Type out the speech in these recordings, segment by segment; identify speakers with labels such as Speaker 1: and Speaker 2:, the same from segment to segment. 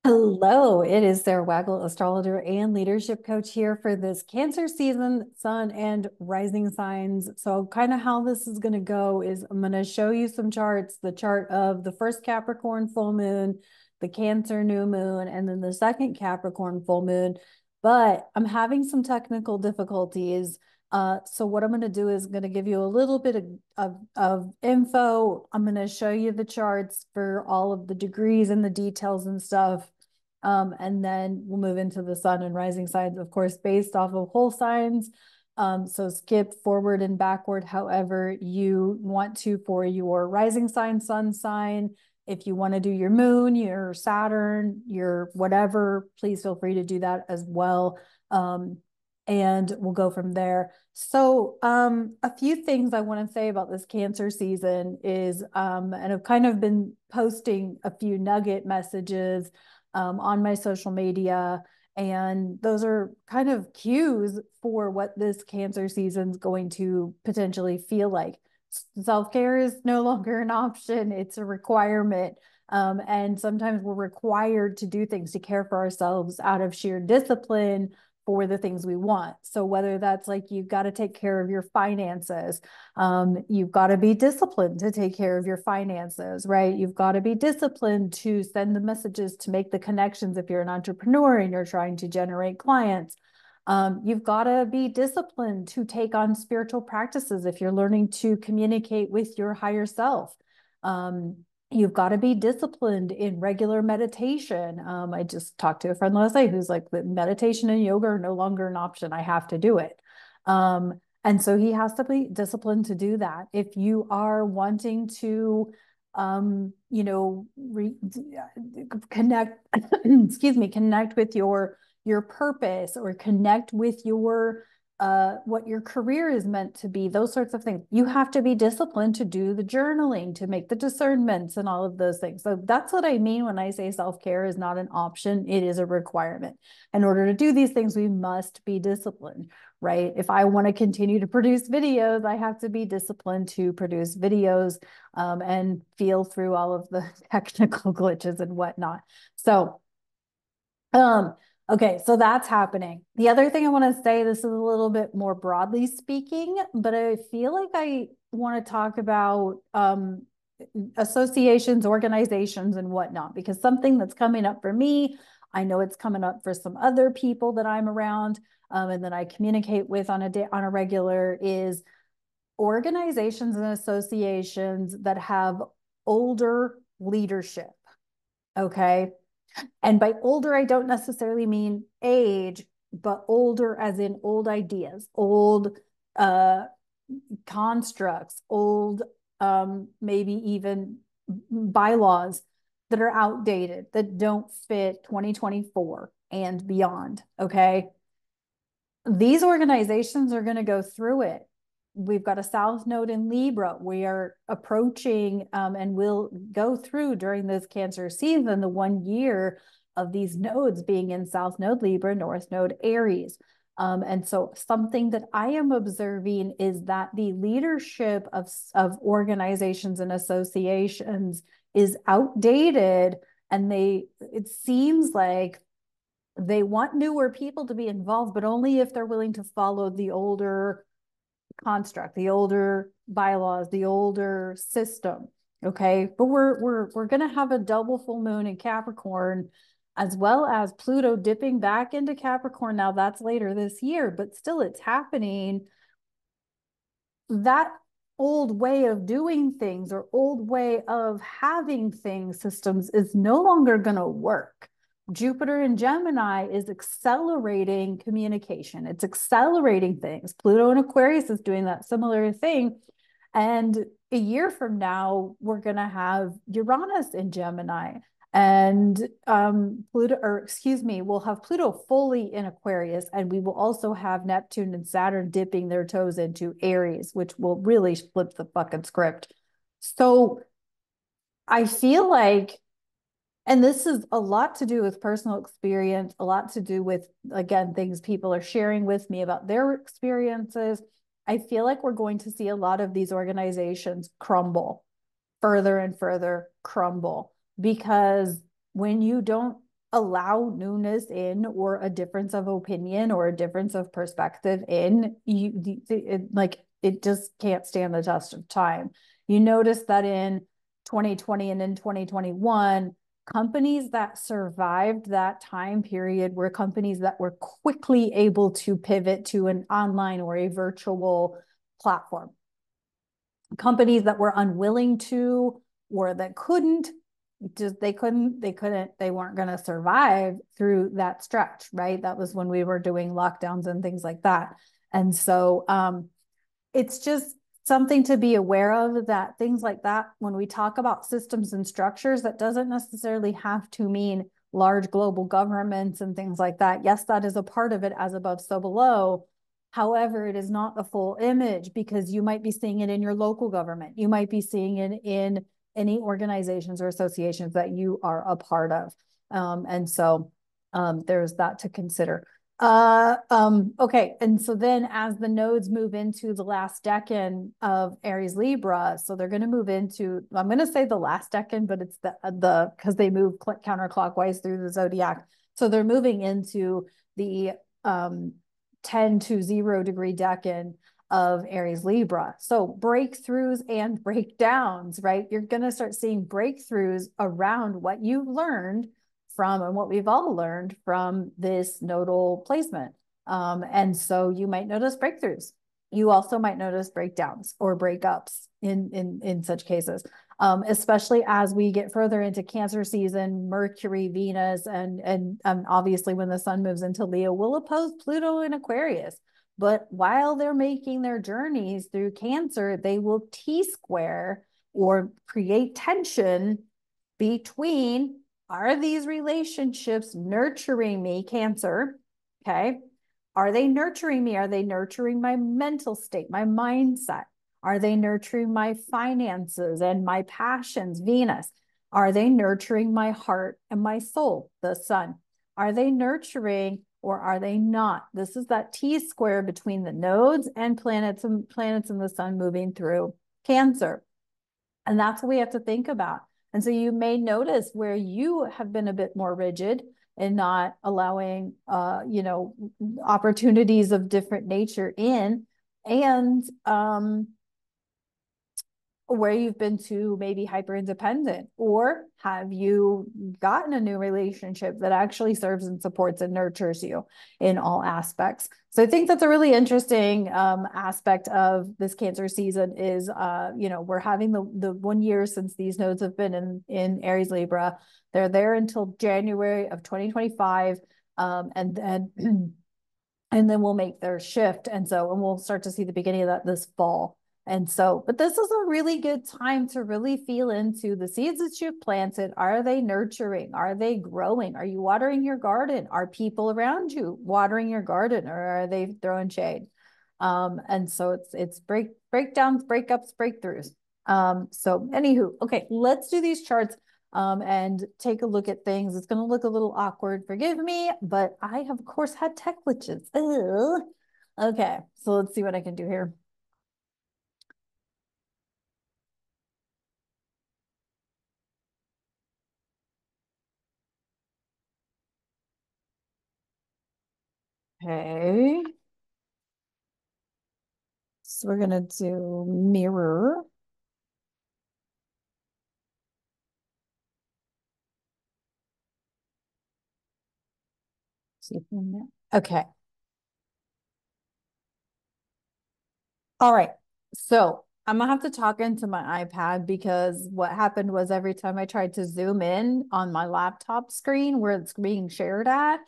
Speaker 1: Hello, it is Sara Waggle, astrologer and leadership coach here for this Cancer season, sun and rising signs. So kind of how this is going to go is I'm going to show you some charts, the chart of the first Capricorn full moon, the Cancer new moon, and then the second Capricorn full moon. But I'm having some technical difficulties. So what I'm going to do is going to give you a little bit of info. I'm going to show you the charts for all of the degrees and the details and stuff. And then we'll move into the sun and rising signs, of course, based off of whole signs. So skip forward and backward however you want to for your rising sign, sun sign. If you want to do your moon, your Saturn, your whatever, please feel free to do that as well. And we'll go from there. So a few things I want to say about this Cancer season is, and I've kind of been posting a few nugget messages on my social media. And those are kind of cues for what this Cancer season is going to potentially feel like. Self-care is no longer an option, it's a requirement. And sometimes we're required to do things to care for ourselves out of sheer discipline for the things we want. So whether that's like you've got to take care of your finances, you've got to be disciplined to take care of your finances, right? You've got to be disciplined to send the messages, to make the connections if you're an entrepreneur and you're trying to generate clients. You've got to be disciplined to take on spiritual practices if you're learning to communicate with your higher self. You've got to be disciplined in regular meditation. I just talked to a friend last night who's like, meditation and yoga are no longer an option. I have to do it. And so he has to be disciplined to do that. If you are wanting to, you know, connect, excuse me, connect with your purpose or connect with your what your career is meant to be, those sorts of things. You have to be disciplined to do the journaling, to make the discernments and all of those things. So that's what I mean when I say self-care is not an option, it is a requirement. In order to do these things, we must be disciplined, right? If I want to continue to produce videos, I have to be disciplined to produce videos and feel through all of the technical glitches and whatnot. So, okay, so that's happening. The other thing I want to say, this is a little bit more broadly speaking, but I feel like I want to talk about associations, organizations, and whatnot, because something that's coming up for me, I know it's coming up for some other people that I'm around and that I communicate with on a regular, is organizations and associations that have older leadership. Okay. And by older, I don't necessarily mean age, but older as in old ideas, old uh, constructs, old maybe even bylaws that are outdated, that don't fit 2024 and beyond. Okay. These organizations are going to go through it. We've got a South Node in Libra. We are approaching and will go through during this Cancer season the 1 year of these nodes being in South Node Libra, North Node Aries. And so something that I am observing is that the leadership of organizations and associations is outdated, and it seems like they want newer people to be involved, but only if they're willing to follow the older construct, the older bylaws, the older system. Okay. But we're gonna have a double full moon in Capricorn, as well as Pluto dipping back into Capricorn. Now that's later this year, but still it's happening. That old way of doing things or old way of having things, systems, is no longer going to work. Jupiter in Gemini is accelerating communication. It's accelerating things. Pluto in Aquarius is doing that similar thing. And a year from now, we're going to have Uranus in Gemini. And Pluto, or excuse me, we'll have Pluto fully in Aquarius, and we will also have Neptune and Saturn dipping their toes into Aries, which will really flip the fucking script. So I feel like, and this is a lot to do with personal experience, a lot to do with, again, things people are sharing with me about their experiences. I feel like we're going to see a lot of these organizations crumble, further and further crumble, because when you don't allow newness in, or a difference of opinion or a difference of perspective in, it just can't stand the test of time. You notice that in 2020 and in 2021, companies that survived that time period were companies that were quickly able to pivot to an online or a virtual platform. Companies that were unwilling to, or that couldn't, they weren't going to survive through that stretch, right? That was when we were doing lockdowns and things like that. And so it's just something to be aware of, that things like that, when we talk about systems and structures, that doesn't necessarily have to mean large global governments and things like that. Yes, that is a part of it, as above, so below. However, it is not the full image, because you might be seeing it in your local government. You might be seeing it in any organizations or associations that you are a part of. And so there's that to consider. Okay. And so then as the nodes move into the last decan of Aries Libra, so they're going to move into, I'm going to say the last decan, but it's because they move counterclockwise through the zodiac. So they're moving into the 10 to 0 degree decan of Aries Libra. So breakthroughs and breakdowns, right? You're going to start seeing breakthroughs around what you've learned from, and what we've all learned from, this nodal placement. And so you might notice breakthroughs. You also might notice breakdowns or breakups in such cases, especially as we get further into Cancer season. Mercury, Venus, and obviously when the sun moves into Leo, will oppose Pluto in Aquarius. But while they're making their journeys through Cancer, they will T-square or create tension between, are these relationships nurturing me, Cancer? Okay. Are they nurturing me? Are they nurturing my mental state, my mindset? Are they nurturing my finances and my passions, Venus? Are they nurturing my heart and my soul, the sun? Are they nurturing, or are they not? This is that T-square between the nodes and planets and the sun moving through Cancer. And that's what we have to think about. And so you may notice where you have been a bit more rigid and not allowing, opportunities of different nature in, and where you've been too maybe hyper independent, or have you gotten a new relationship that actually serves and supports and nurtures you in all aspects. So I think that's a really interesting aspect of this Cancer season is, we're having the 1 year since these nodes have been in Aries Libra. They're there until January of 2025. And then and then we'll make their shift. And we'll start to see the beginning of that this fall. And so, but this is a really good time to really feel into the seeds that you've planted. Are they nurturing? Are they growing? Are you watering your garden? Are people around you watering your garden, or are they throwing shade? And so it's breakdowns, breakups, breakthroughs. So anywho, okay, let's do these charts and take a look at things. It's going to look a little awkward, forgive me, but I have of course had tech glitches. Ugh. Okay, so let's see what I can do here. Okay. So we're going to do mirror. Okay. All right. So I'm gonna have to talk into my iPad, because what happened was every time I tried to zoom in on my laptop screen where it's being shared at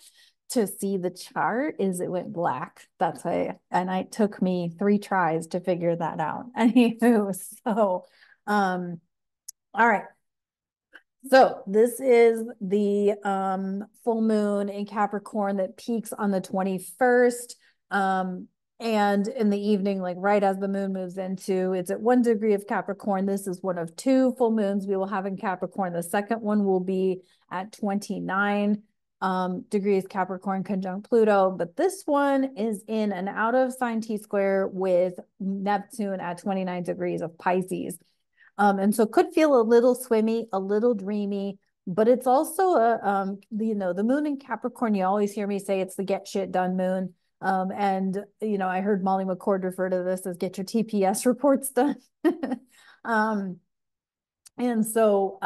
Speaker 1: to see the chart, is it went black. That's why, and it took me 3 tries to figure that out. Anywho, so all right. So this is the full moon in Capricorn that peaks on the 21st. And in the evening, like right as the moon moves into, it's at 1 degree of Capricorn. This is one of 2 full moons we will have in Capricorn. The second one will be at 29 degrees Capricorn conjunct Pluto. But this one is in an out of sign T-square with Neptune at 29 degrees of Pisces. And so could feel a little swimmy, a little dreamy, but it's also the moon in Capricorn. You always hear me say it's the get shit done moon. And I heard Molly McCord refer to this as get your TPS reports done. um, and so,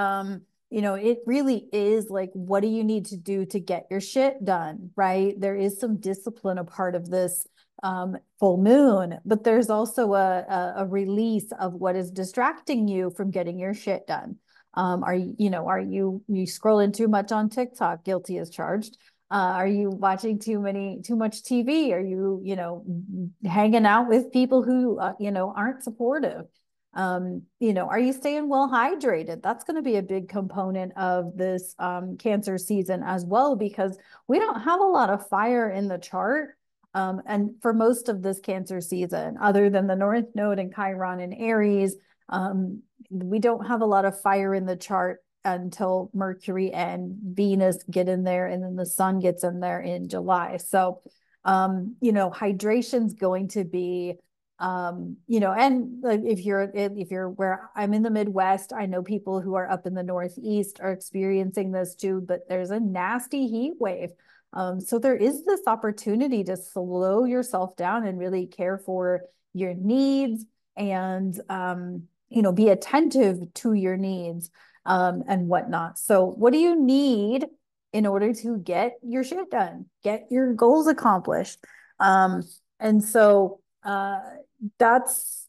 Speaker 1: it really is like, what do you need to do to get your shit done, right? There is some discipline a part of this full moon, but there's also a release of what is distracting you from getting your shit done. Are you scrolling too much on TikTok? Guilty as charged. Are you watching too much TV? Are you hanging out with people who aren't supportive? Are you staying well hydrated? That's going to be a big component of this Cancer season as well, because we don't have a lot of fire in the chart. And for most of this Cancer season, other than the North Node and Chiron and Aries, we don't have a lot of fire in the chart until Mercury and Venus get in there, and then the sun gets in there in July. So, hydration's going to be and like if you're where I'm in the Midwest, I know people who are up in the Northeast are experiencing this too, but there's a nasty heat wave. So there is this opportunity to slow yourself down and really care for your needs and be attentive to your needs and whatnot. So what do you need in order to get your shit done, get your goals accomplished? And so that's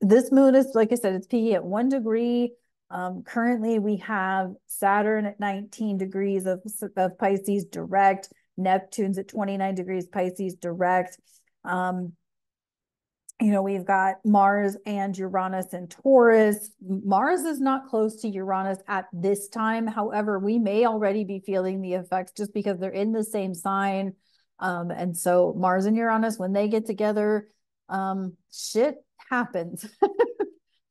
Speaker 1: this moon is, like I said, it's peaking at 1 degree. Currently we have Saturn at 19 degrees of Pisces direct, Neptune's at 29 degrees Pisces direct. We've got Mars and Uranus and Taurus. Mars is not close to Uranus at this time. However, we may already be feeling the effects just because they're in the same sign. And so Mars and Uranus, when they get together, shit happens,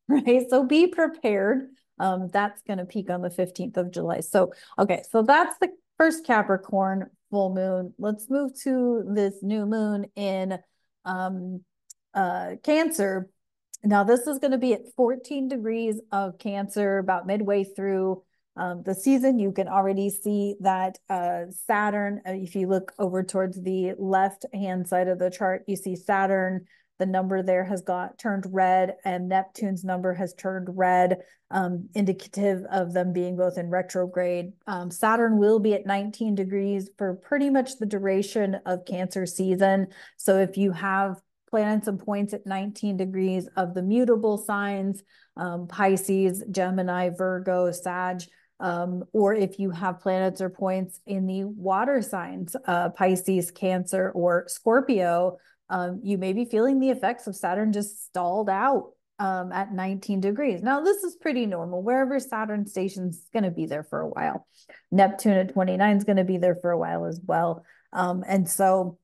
Speaker 1: right? So be prepared. That's going to peak on the 15th of July. So, okay, so that's the first Capricorn full moon. Let's move to this new moon in Cancer. Now, this is going to be at 14 degrees of Cancer, about midway through the season. You can already see that Saturn, if you look over towards the left-hand side of the chart, you see Saturn. The number there has turned red, and Neptune's number has turned red, indicative of them being both in retrograde. Saturn will be at 19 degrees for pretty much the duration of Cancer season. So if you have planets and points at 19 degrees of the mutable signs, Pisces, Gemini, Virgo, Sag, or if you have planets or points in the water signs, Pisces, Cancer, or Scorpio, you may be feeling the effects of Saturn just stalled out at 19 degrees. Now, this is pretty normal. Wherever Saturn stations is going to be there for a while. Neptune at 29 is going to be there for a while as well. And so,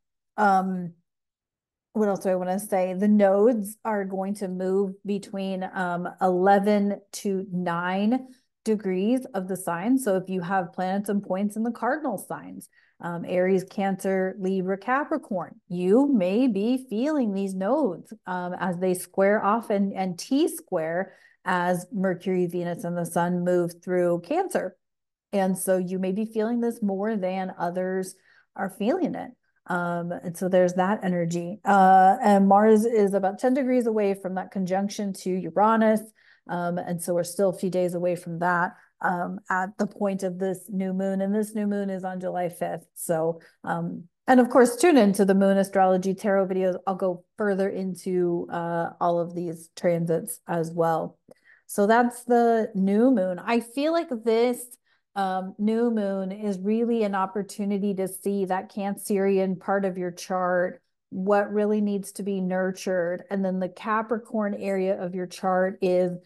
Speaker 1: what else do I want to say? The nodes are going to move between 11 to 9 degrees of the sign. So if you have planets and points in the cardinal signs, Aries, Cancer, Libra, Capricorn, you may be feeling these nodes as they square off and T-square as Mercury, Venus, and the sun move through Cancer. And so you may be feeling this more than others are feeling it. And so there's that energy. And Mars is about 10 degrees away from that conjunction to Uranus. And so we're still a few days away from that at the point of this new moon. And this new moon is on July 5th. So, and of course, tune into the Moon Astrology Tarot videos. I'll go further into all of these transits as well. So that's the new moon. I feel like this new moon is really an opportunity to see that Cancerian part of your chart, what really needs to be nurtured. And then the Capricorn area of your chart is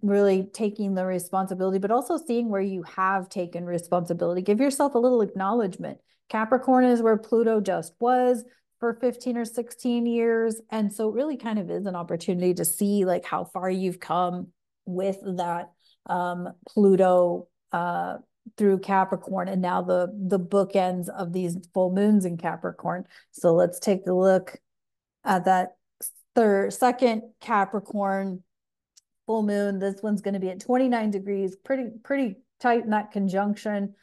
Speaker 1: really taking the responsibility, but also seeing where you have taken responsibility. Give yourself a little acknowledgement. Capricorn is where Pluto just was for 15 or 16 years. And so it really kind of is an opportunity to see like how far you've come with that Pluto through Capricorn, and now the bookends of these full moons in Capricorn. So let's take a look at that second Capricorn full moon. This one's going to be at 29 degrees, pretty tighten that conjunction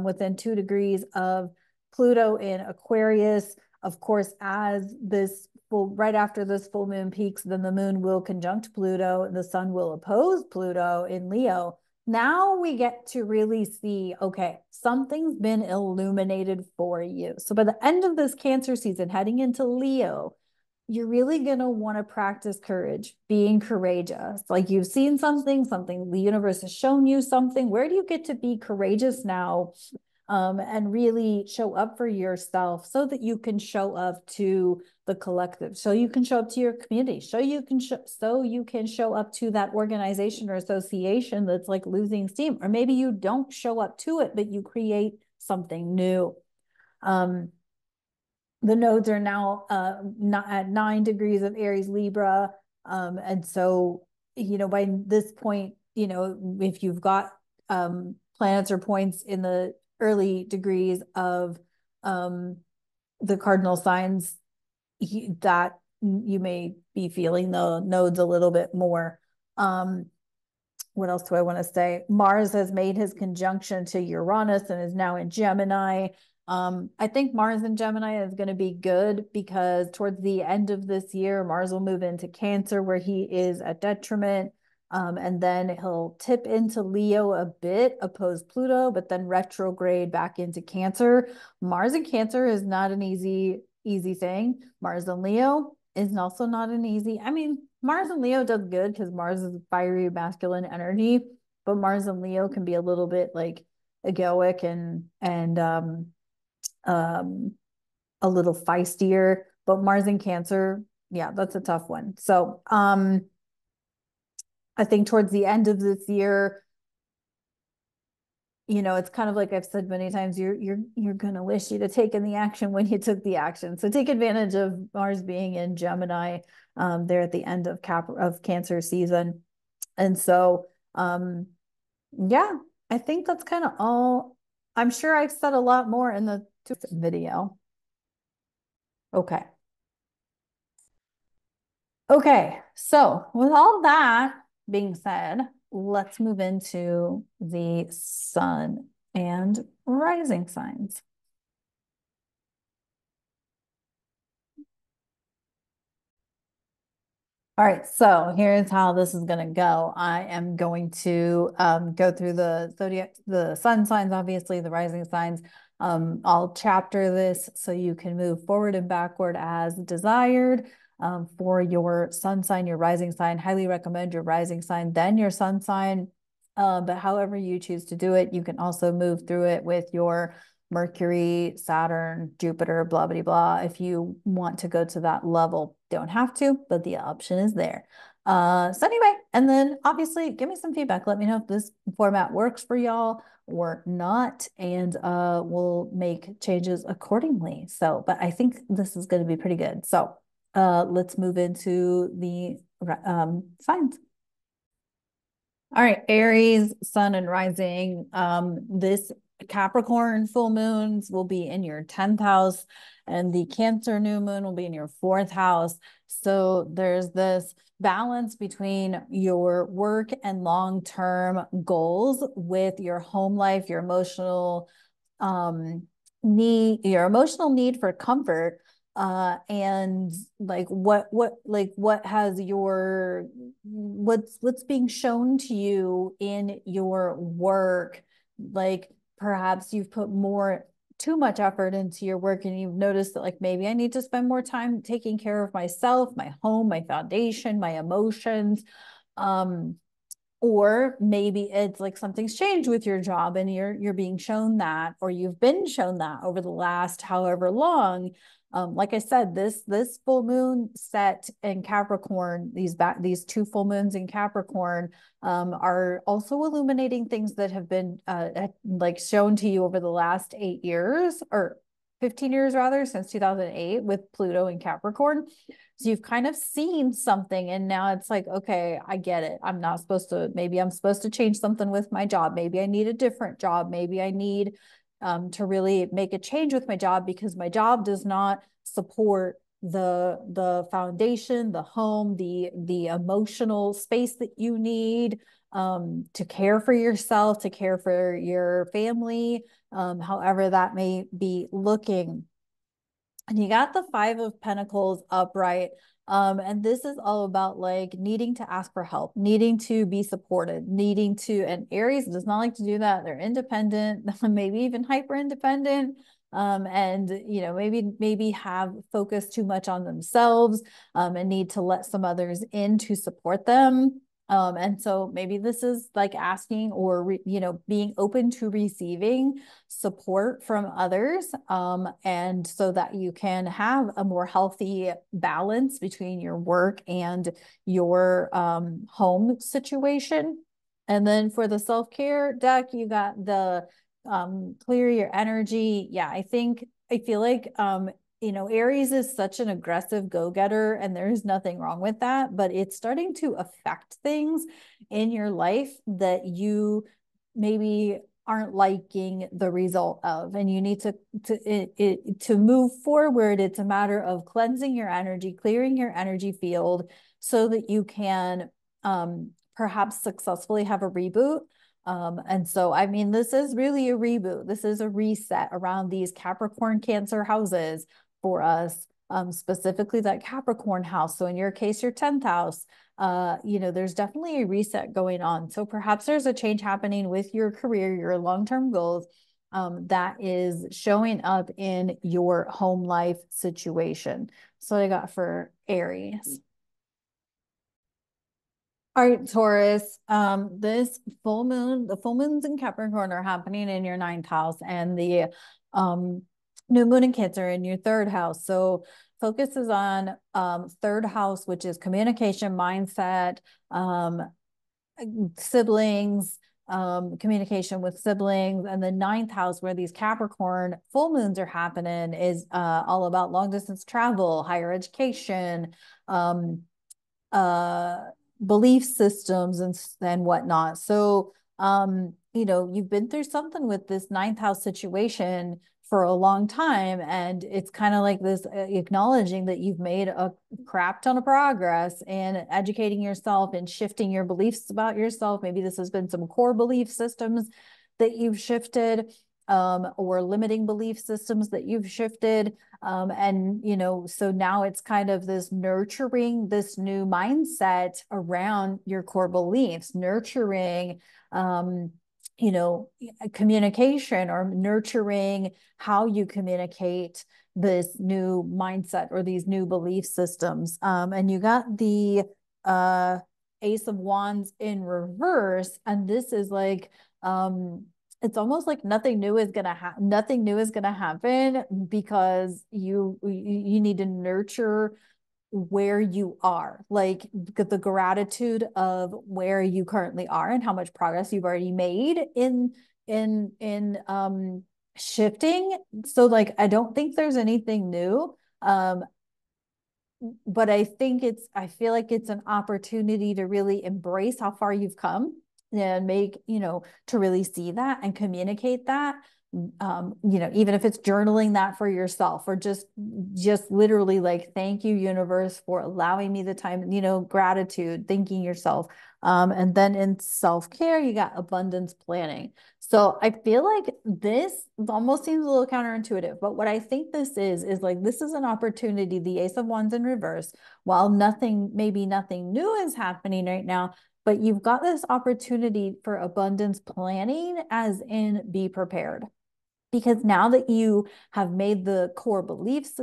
Speaker 1: within 2 degrees of Pluto in Aquarius. Of course, as this right after this full moon peaks, then the moon will conjunct Pluto, the sun will oppose Pluto in Leo. Now we get to really see, okay, something's been illuminated for you. So by the end of this Cancer season, heading into Leo, you're really going to want to practice courage, being courageous. Like you've seen something, the universe has shown you something. Where do you get to be courageous now? And really show up for yourself so that you can show up to the collective, so you can show up to your community, so you can show up to that organization or association that's like losing steam, or maybe you don't show up to it, but you create something new. The nodes are now not at 9 degrees of Aries Libra. And so, by this point, if you've got planets or points in the early degrees of the cardinal signs, that you may be feeling the nodes a little bit more. What else do I want to say? Mars has made his conjunction to Uranus and is now in Gemini. I think Mars in Gemini is going to be good because towards the end of this year, Mars will move into Cancer where he is a detriment. And then he'll tip into Leo a bit, oppose Pluto, but then retrograde back into Cancer. Mars in Cancer is not an easy thing. Mars in Leo is also not an easy. I mean, Mars in Leo does good because Mars is fiery masculine energy, but Mars in Leo can be a little bit like egoic and a little feistier. But Mars in Cancer, yeah, that's a tough one. So I think towards the end of this year, it's kind of like I've said many times, you're going to wish you'd have taken the action when you took the action. So take advantage of Mars being in Gemini there at the end of Cancer season. And so, yeah, I think that's kind of all. I'm sure I've said a lot more in the video. Okay. Okay, so with all that being said, let's move into the sun and rising signs. All right, so here's how this is going to go. I am going to go through the zodiac, the sun signs, obviously, the rising signs. I'll chapter this so you can move forward and backward as desired. For your sun sign, your rising sign, highly recommend your rising sign, then your sun sign. But however you choose to do it, you can also move through it with your Mercury, Saturn, Jupiter, blah, blah, blah. If you want to go to that level, don't have to, but the option is there. So anyway, and then obviously give me some feedback. Let me know if this format works for y'all or not, and we'll make changes accordingly. So, but I think this is going to be pretty good. So let's move into the signs. All right, Aries, sun and rising. This Capricorn full moons will be in your 10th house, and the Cancer new moon will be in your 4th house. So there's this balance between your work and long-term goals with your home life, your emotional need for comfort, and like what has your what's being shown to you in your work. Like perhaps you've put too much effort into your work and you've noticed that like maybe I need to spend more time taking care of myself, my home, my foundation, my emotions. Or maybe it's like something's changed with your job and you're being shown that, or you've been shown that over the last however long. Like I said, this full moon set in Capricorn, these 2 full moons in Capricorn are also illuminating things that have been like shown to you over the last 8 years, or 15 years rather, since 2008 with Pluto in Capricorn. So you've kind of seen something and now it's like, okay, I get it. Maybe I'm supposed to change something with my job. Maybe I need a different job. Maybe I need to really make a change with my job because my job does not support the foundation, the home, the emotional space that you need. to care for yourself, to care for your family, however that may be looking. And you got the Five of Pentacles upright. And this is all about like needing to ask for help, needing to be supported, needing to, and Aries does not like to do that. They're independent, maybe even hyper independent. And you know, maybe have focused too much on themselves, and need to let some others in to support them. And so maybe this is like asking or, you know, being open to receiving support from others, and so that you can have a more healthy balance between your work and your home situation. And then for the self-care deck, you got the clear your energy. Yeah, I feel like you know, Aries is such an aggressive go-getter, and there's nothing wrong with that, but it's starting to affect things in your life that you maybe aren't liking the result of, and you need to move forward. It's a matter of cleansing your energy, clearing your energy field, so that you can perhaps successfully have a reboot. And so, I mean, this is really a reboot. This is a reset around these Capricorn Cancer houses for us, specifically that Capricorn house. So in your case, your 10th house, you know, there's definitely a reset going on. So perhaps there's a change happening with your career, your long-term goals, that is showing up in your home life situation. So I got for Aries. All right, Taurus, this full moon, the full moons in Capricorn are happening in your 9th house, and the new moon in Cancer in your 3rd house. So focus is on 3rd house, which is communication, mindset, siblings, communication with siblings. And the 9th house, where these Capricorn full moons are happening, is all about long distance travel, higher education, uh belief systems and whatnot. So you know, you've been through something with this 9th house situation for a long time, and it's kind of like this acknowledging that you've made a crap ton of progress in educating yourself and shifting your beliefs about yourself. Maybe this has been some core belief systems that you've shifted, or limiting belief systems that you've shifted. And, you know, so now it's kind of this nurturing this new mindset around your core beliefs, nurturing, you know, communication, or nurturing how you communicate this new mindset or these new belief systems. And you got the Ace of Wands in reverse, and this is like, it's almost like nothing new is gonna happen, because you need to nurture where you are, like the gratitude of where you currently are and how much progress you've already made in shifting. So like, I don't think there's anything new, but I feel like it's an opportunity to really embrace how far you've come, and make, you know, to really see that and communicate that. You know, even if it's journaling that for yourself, or just literally like, thank you, universe, for allowing me the time, you know, gratitude, thanking yourself. And then in self-care, you got abundance planning. So I feel like this almost seems a little counterintuitive, but what I think this is like, this is an opportunity, the Ace of Wands in reverse, while maybe nothing new is happening right now, but you've got this opportunity for abundance planning, as in be prepared. Because now that you have made the core beliefs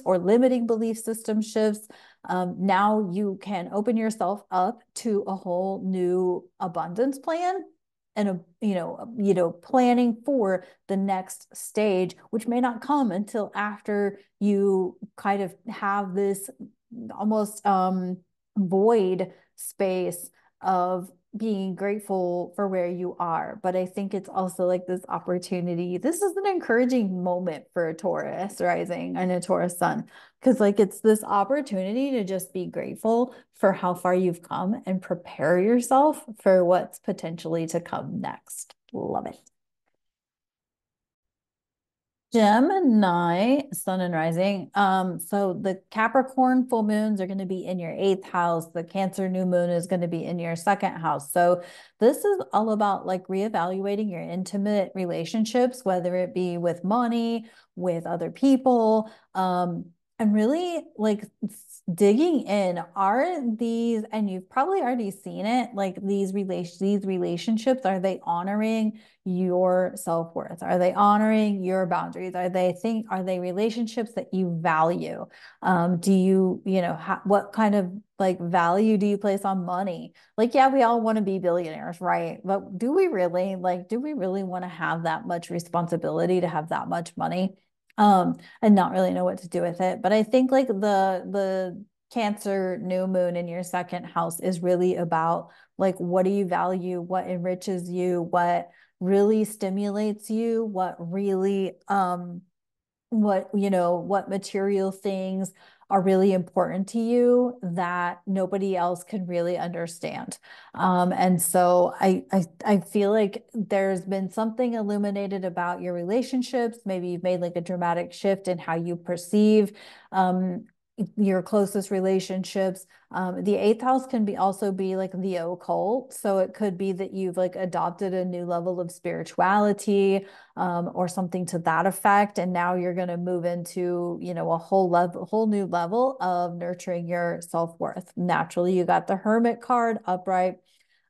Speaker 1: or limiting belief system shifts, now you can open yourself up to a whole new abundance plan, and you know, planning for the next stage, which may not come until after you kind of have this almost void space of being grateful for where you are. But I think it's also like this opportunity. This is an encouraging moment for a Taurus rising and a Taurus sun, because like, it's this opportunity to just be grateful for how far you've come and prepare yourself for what's potentially to come next. Love it. Gemini, sun and rising. So the Capricorn full moons are going to be in your eighth house. The Cancer new moon is going to be in your second house. So this is all about like reevaluating your intimate relationships, whether it be with money, with other people, and really like digging in. Are these, and you've probably already seen it, like these relationships, are they honoring your self-worth? Are they honoring your boundaries? Are they relationships that you value? Do you, what kind of like value do you place on money? Like, yeah, we all want to be billionaires, right? But do we really want to have that much responsibility to have that much money? And not really know what to do with it. But I think like the Cancer new moon in your second house is really about like, what do you value? What enriches you? What really stimulates you? What material things are really important to you that nobody else can really understand. And so I feel like there's been something illuminated about your relationships. Maybe you've made like a dramatic shift in how you perceive your closest relationships. The eighth house can also be like the occult. So it could be that you've like adopted a new level of spirituality, or something to that effect. And now you're going to move into, a whole new level of nurturing your self-worth. Naturally, you got the Hermit card upright.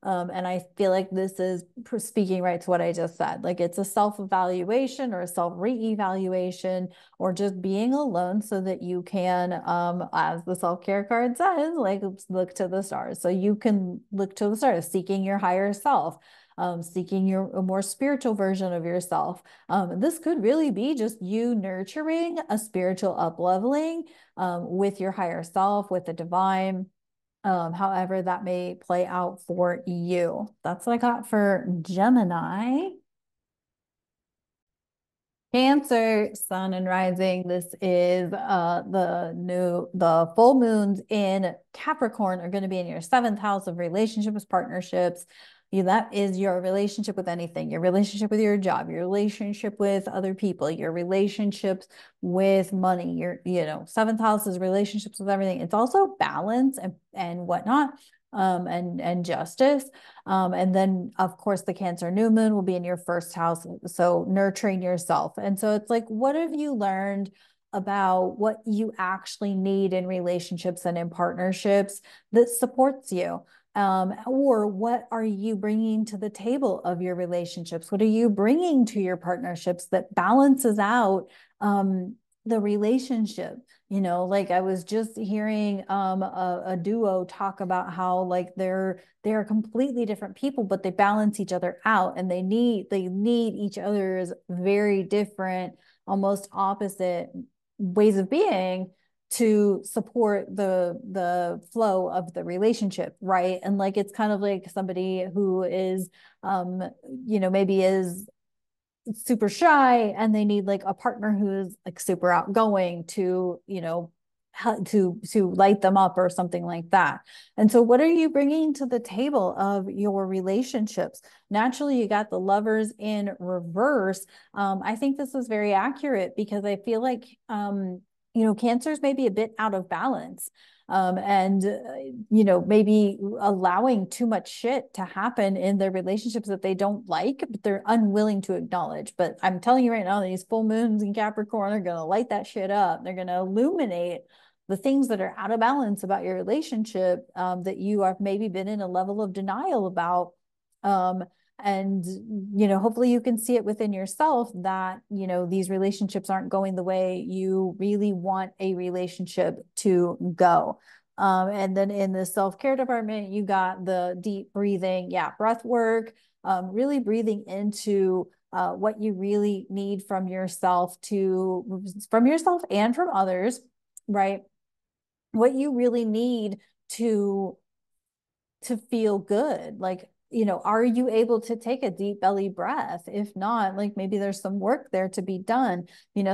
Speaker 1: And I feel like this is speaking right to what I just said. Like it's a self-evaluation or a self-re-evaluation, or just being alone so that you can, as the self-care card says, like look to the stars. So you can look to the stars, seeking your higher self, seeking a more spiritual version of yourself. This could really be just you nurturing a spiritual up-leveling, with your higher self, with the divine. However that may play out for you. That's what I got for Gemini. Cancer, sun and rising. This is the full moons in Capricorn are going to be in your seventh house of relationships, partnerships. That is your relationship with anything, your relationship with your job, your relationship with other people, your relationships with money, seventh house is relationships with everything. It's also balance and whatnot. And justice. And then, of course, the Cancer new moon will be in your first house. So nurturing yourself. And so it's like, what have you learned about what you actually need in relationships and in partnerships that supports you? Or what are you bringing to the table of your relationships? What are you bringing to your partnerships that balances out the relationship? Like I was just hearing a duo talk about how like they're completely different people, but they balance each other out, and they need each other's very different, almost opposite ways of being to support the flow of the relationship, right? And like it's kind of like somebody who is maybe is super shy and they need like a partner who's like super outgoing to to light them up or something like that. And so what are you bringing to the table of your relationships? Naturally, you got the Lovers in reverse. I think this is very accurate because I feel like Cancers may be a bit out of balance, and maybe allowing too much shit to happen in their relationships that they don't like, but they're unwilling to acknowledge. But I'm telling you right now, these full moons in Capricorn are going to light that shit up. They're going to illuminate the things that are out of balance about your relationship, that you have maybe been in a level of denial about. And hopefully you can see it within yourself that these relationships aren't going the way you really want a relationship to go. And then in the self-care department, you got the deep breathing, breath work, really breathing into what you really need from yourself and from others, right? What you really need to feel good. Like, are you able to take a deep belly breath? If not, like maybe there's some work there to be done.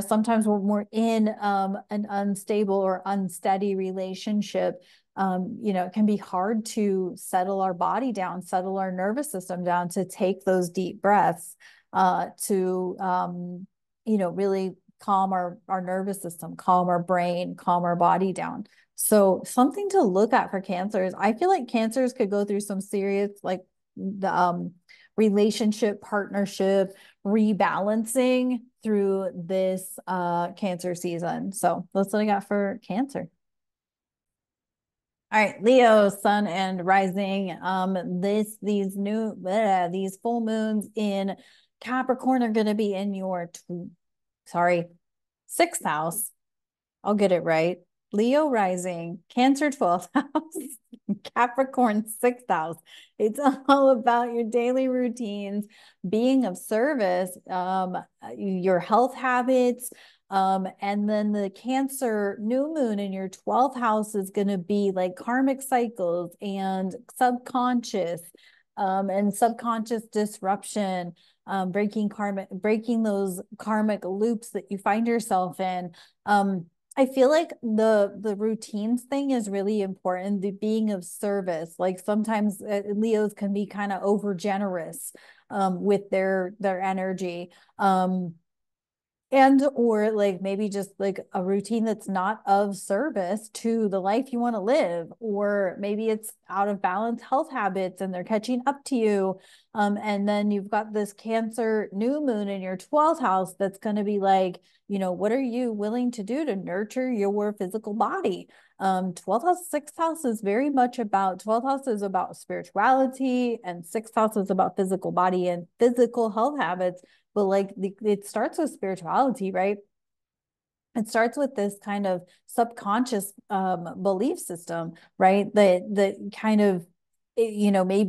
Speaker 1: Sometimes when we're in an unstable or unsteady relationship, it can be hard to settle our body down, settle our nervous system down, to take those deep breaths, to really calm our nervous system, calm our brain, calm our body down. So something to look at for cancers. I feel like cancers could go through some serious like the relationship, partnership, rebalancing through this cancer season. So that's what I got for cancer. All right, Leo, sun and rising. These full moons in Capricorn are going to be in your sixth house. I'll get it right. Leo rising, Cancer 12th house, Capricorn 6th house. It's all about your daily routines, being of service, your health habits. And then the Cancer new moon in your 12th house is going to be like karmic cycles and subconscious disruption, breaking those karmic loops that you find yourself in. I feel like the routines thing is really important. The being of service, like sometimes Leos can be kind of over generous with their energy. And or like maybe just like a routine that's not of service to the life you want to live, or maybe it's out of balance health habits and they're catching up to you. And then you've got this Cancer new moon in your 12th house that's going to be like, what are you willing to do to nurture your physical body? 12th house, 6th house is very much about 12th house is about spirituality, and 6th house is about physical body and physical health habits. But like it starts with spirituality, right? It starts with this kind of subconscious belief system, right? That kind of, may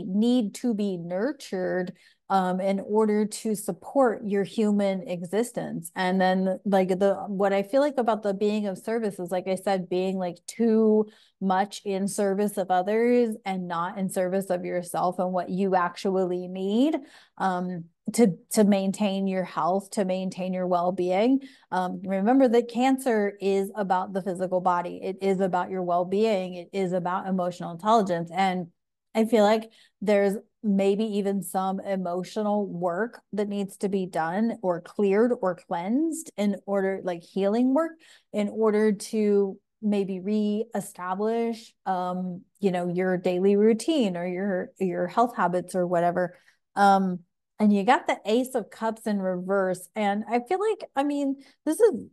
Speaker 1: need to be nurtured in order to support your human existence. And then like what I feel like about the being of service is, like I said, being like too much in service of others and not in service of yourself and what you actually need to maintain your health, to maintain your well-being. Remember that Cancer is about the physical body. It is about your well-being. It is about emotional intelligence. And I feel like there's maybe even some emotional work that needs to be done or cleared or cleansed in order, like healing work, in order to maybe reestablish your daily routine or your health habits or whatever. And you got the Ace of Cups in reverse. And I feel like, this is,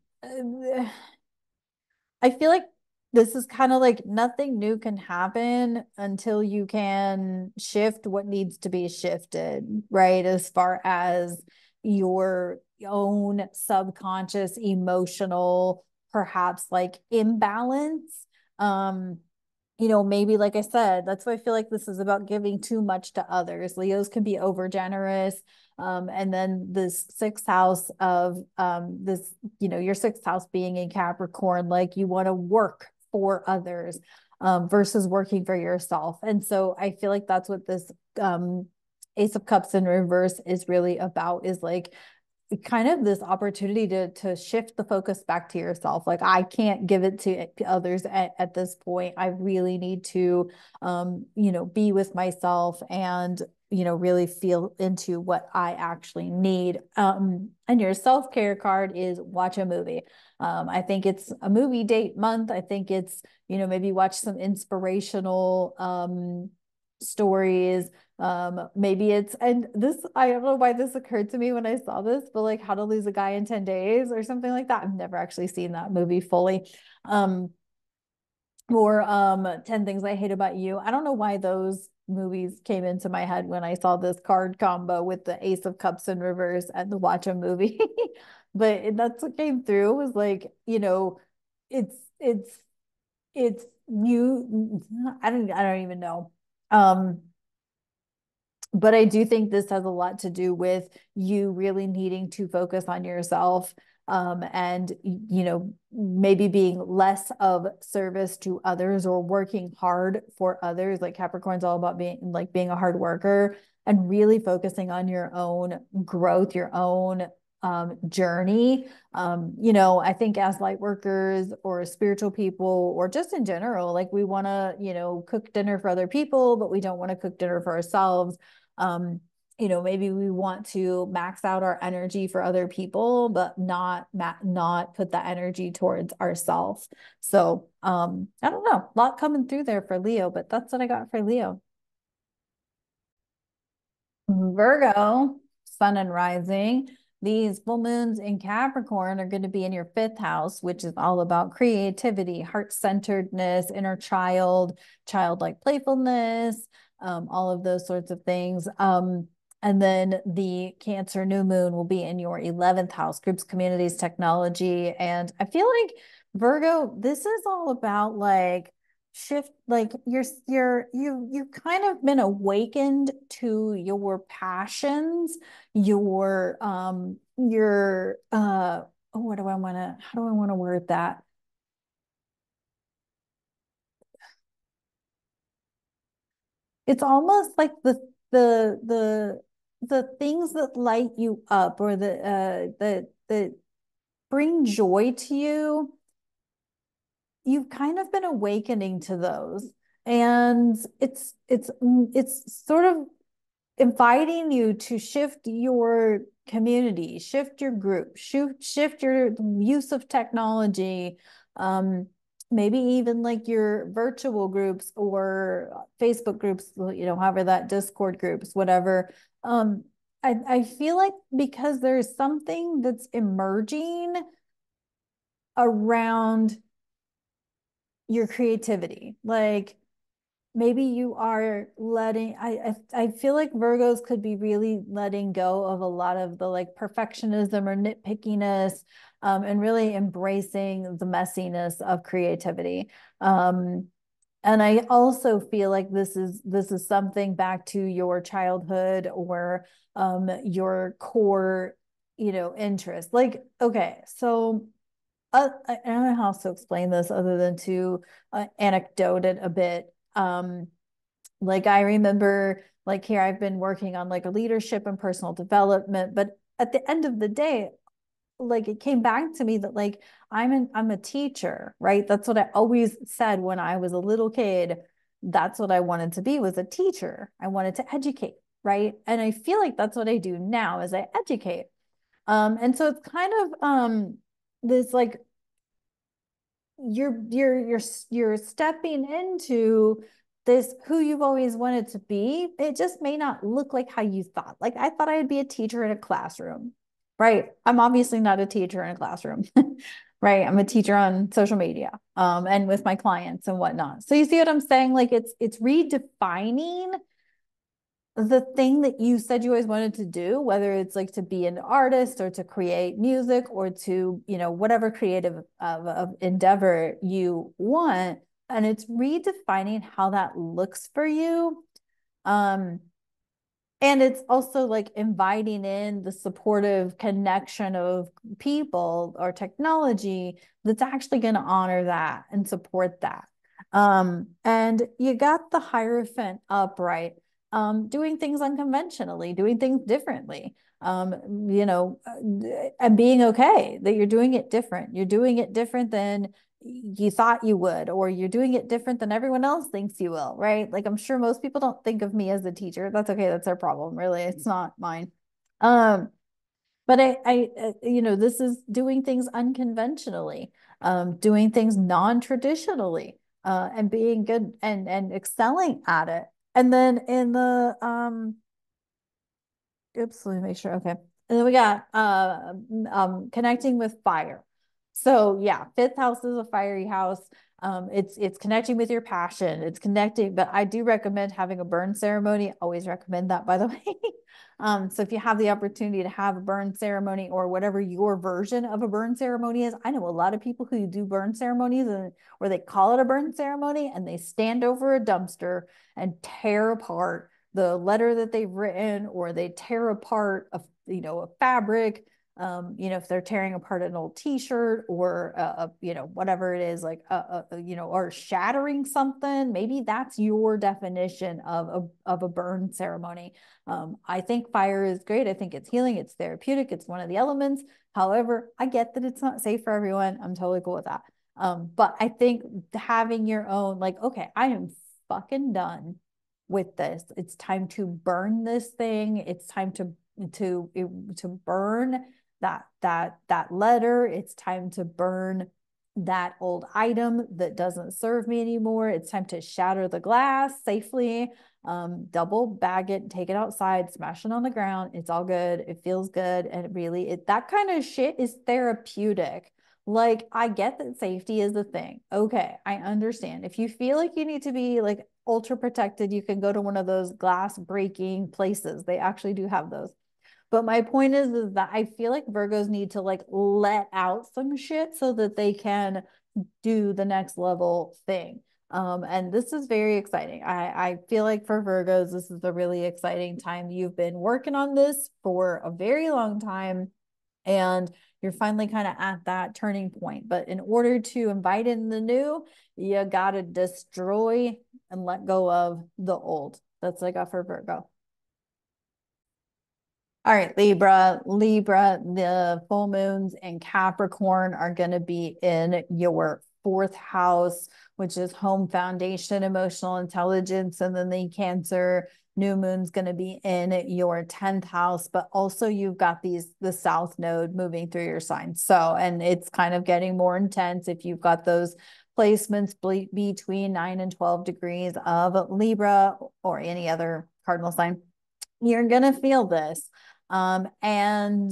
Speaker 1: I feel like this is kind of like nothing new can happen until you can shift what needs to be shifted, right? As far as your own subconscious, emotional, perhaps like imbalance. Maybe like I said, that's why I feel like this is about giving too much to others. Leos can be over generous. And then this sixth house of your sixth house being in Capricorn, like you want to work for others versus working for yourself. And so I feel like that's what this Ace of Cups in reverse is really about, is like kind of this opportunity to shift the focus back to yourself. Like I can't give it to others at this point. I really need to be with myself and really feel into what I actually need. And your self-care card is watch a movie. I think it's a movie date month. I think it's maybe watch some inspirational stories. Maybe it's, and this, I don't know why this occurred to me when I saw this, but like How to Lose a Guy in 10 Days or something like that. I've never actually seen that movie fully. Or 10 Things I Hate About You. I don't know why those movies came into my head when I saw this card combo with the Ace of Cups in reverse and the watch a movie. But that's what came through, was like, it's you. I don't even know. But I do think this has a lot to do with you really needing to focus on yourself, and maybe being less of service to others or working hard for others. Like Capricorn's all about being a hard worker and really focusing on your own growth, your own journey. I think as light workers or spiritual people, or just in general, like we want to cook dinner for other people, but we don't want to cook dinner for ourselves. maybe we want to max out our energy for other people, but not put that energy towards ourselves. So, I don't know, a lot coming through there for Leo, but that's what I got for Leo. Virgo, sun and rising. These full moons in Capricorn are going to be in your fifth house, which is all about creativity, heart-centeredness, inner child, childlike playfulness, all of those sorts of things. And then the Cancer new moon will be in your 11th house, groups, communities, technology. And I feel like Virgo, this is all about like shift, like you've kind of been awakened to your passions, your what do I want to how do I want to word that? It's almost like the things that light you up, or that bring joy to you. You've kind of been awakening to those, and it's sort of inviting you to shift your community, shift your group, shift your use of technology, maybe even like your virtual groups or Facebook groups, however, that Discord groups, whatever. I feel like because there's something that's emerging around your creativity, like maybe you are letting, I feel like Virgos could be really letting go of a lot of the like perfectionism or nitpickiness, and really embracing the messiness of creativity. And I also feel like this is something back to your childhood, or your core, interest. Like, okay, so I don't know how else to explain this other than to anecdote it a bit. Like I remember, like here I've been working on like a leadership and personal development, but at the end of the day, like it came back to me that like I'm a teacher, right? That's what I always said when I was a little kid. That's what I wanted to be, was a teacher. I wanted to educate, right? And I feel like that's what I do now, is I educate. And so it's kind of this like you're stepping into this who you've always wanted to be. It just may not look like how you thought. Like I thought I'd be a teacher in a classroom, right? I'm obviously not a teacher in a classroom, right? I'm a teacher on social media, and with my clients and whatnot. So you see what I'm saying? Like it's redefining the thing that you said you always wanted to do, whether it's like to be an artist or to create music or to, whatever creative of endeavor you want. And it's redefining how that looks for you. Um, and it's also like inviting in the supportive connection of people or technology that's actually going to honor that and support that. And you got the Hierophant upright, doing things unconventionally, doing things differently, and being okay that you're doing it different. You're doing it different than you thought you would, or you're doing it different than everyone else thinks you will, right? Like I'm sure most people don't think of me as a teacher. That's okay. That's their problem. Really. It's not mine. Um, but this is doing things unconventionally, doing things non-traditionally, and being good and excelling at it. And then in the oops, let me make sure. Okay. And then we got connecting with fire. So yeah, fifth house is a fiery house. It's connecting with your passion. It's connecting, but I do recommend having a burn ceremony. I always recommend that, by the way. So if you have the opportunity to have a burn ceremony, or whatever your version of a burn ceremony is, I know a lot of people who do burn ceremonies, or they call it a burn ceremony, and they stand over a dumpster and tear apart the letter that they've written, or they tear apart a fabric, if they're tearing apart an old t-shirt, or whatever it is, like or shattering something. Maybe that's your definition of a burn ceremony. I think fire is great. I think it's healing, it's therapeutic, it's one of the elements. However, I get that it's not safe for everyone. I'm totally cool with that. But I think having your own, like, okay, I am fucking done with this. It's time to burn this thing. It's time to burn that letter. It's time to burn that old item that doesn't serve me anymore. It's time to shatter the glass safely, double bag it, take it outside, smash it on the ground. It's all good. It feels good. And really, that kind of shit is therapeutic. Like, I get that safety is a thing. Okay, I understand. If you feel like you need to be like ultra protected, you can go to one of those glass breaking places. They actually do have those. But my point is that I feel like Virgos need to like let out some shit so that they can do the next level thing. And this is very exciting. I feel like for Virgos, this is a really exciting time. You've been working on this for a very long time, and you're finally kind of at that turning point. But in order to invite in the new, you got to destroy and let go of the old. That's what I got for Virgo. All right, Libra, the full moons in Capricorn are going to be in your fourth house, which is home foundation, emotional intelligence. And then the Cancer new moon's going to be in your 10th house, but also you've got the south node moving through your sign. So, and it's kind of getting more intense if you've got those placements between 9 and 12 degrees of Libra or any other cardinal sign. You're going to feel this. And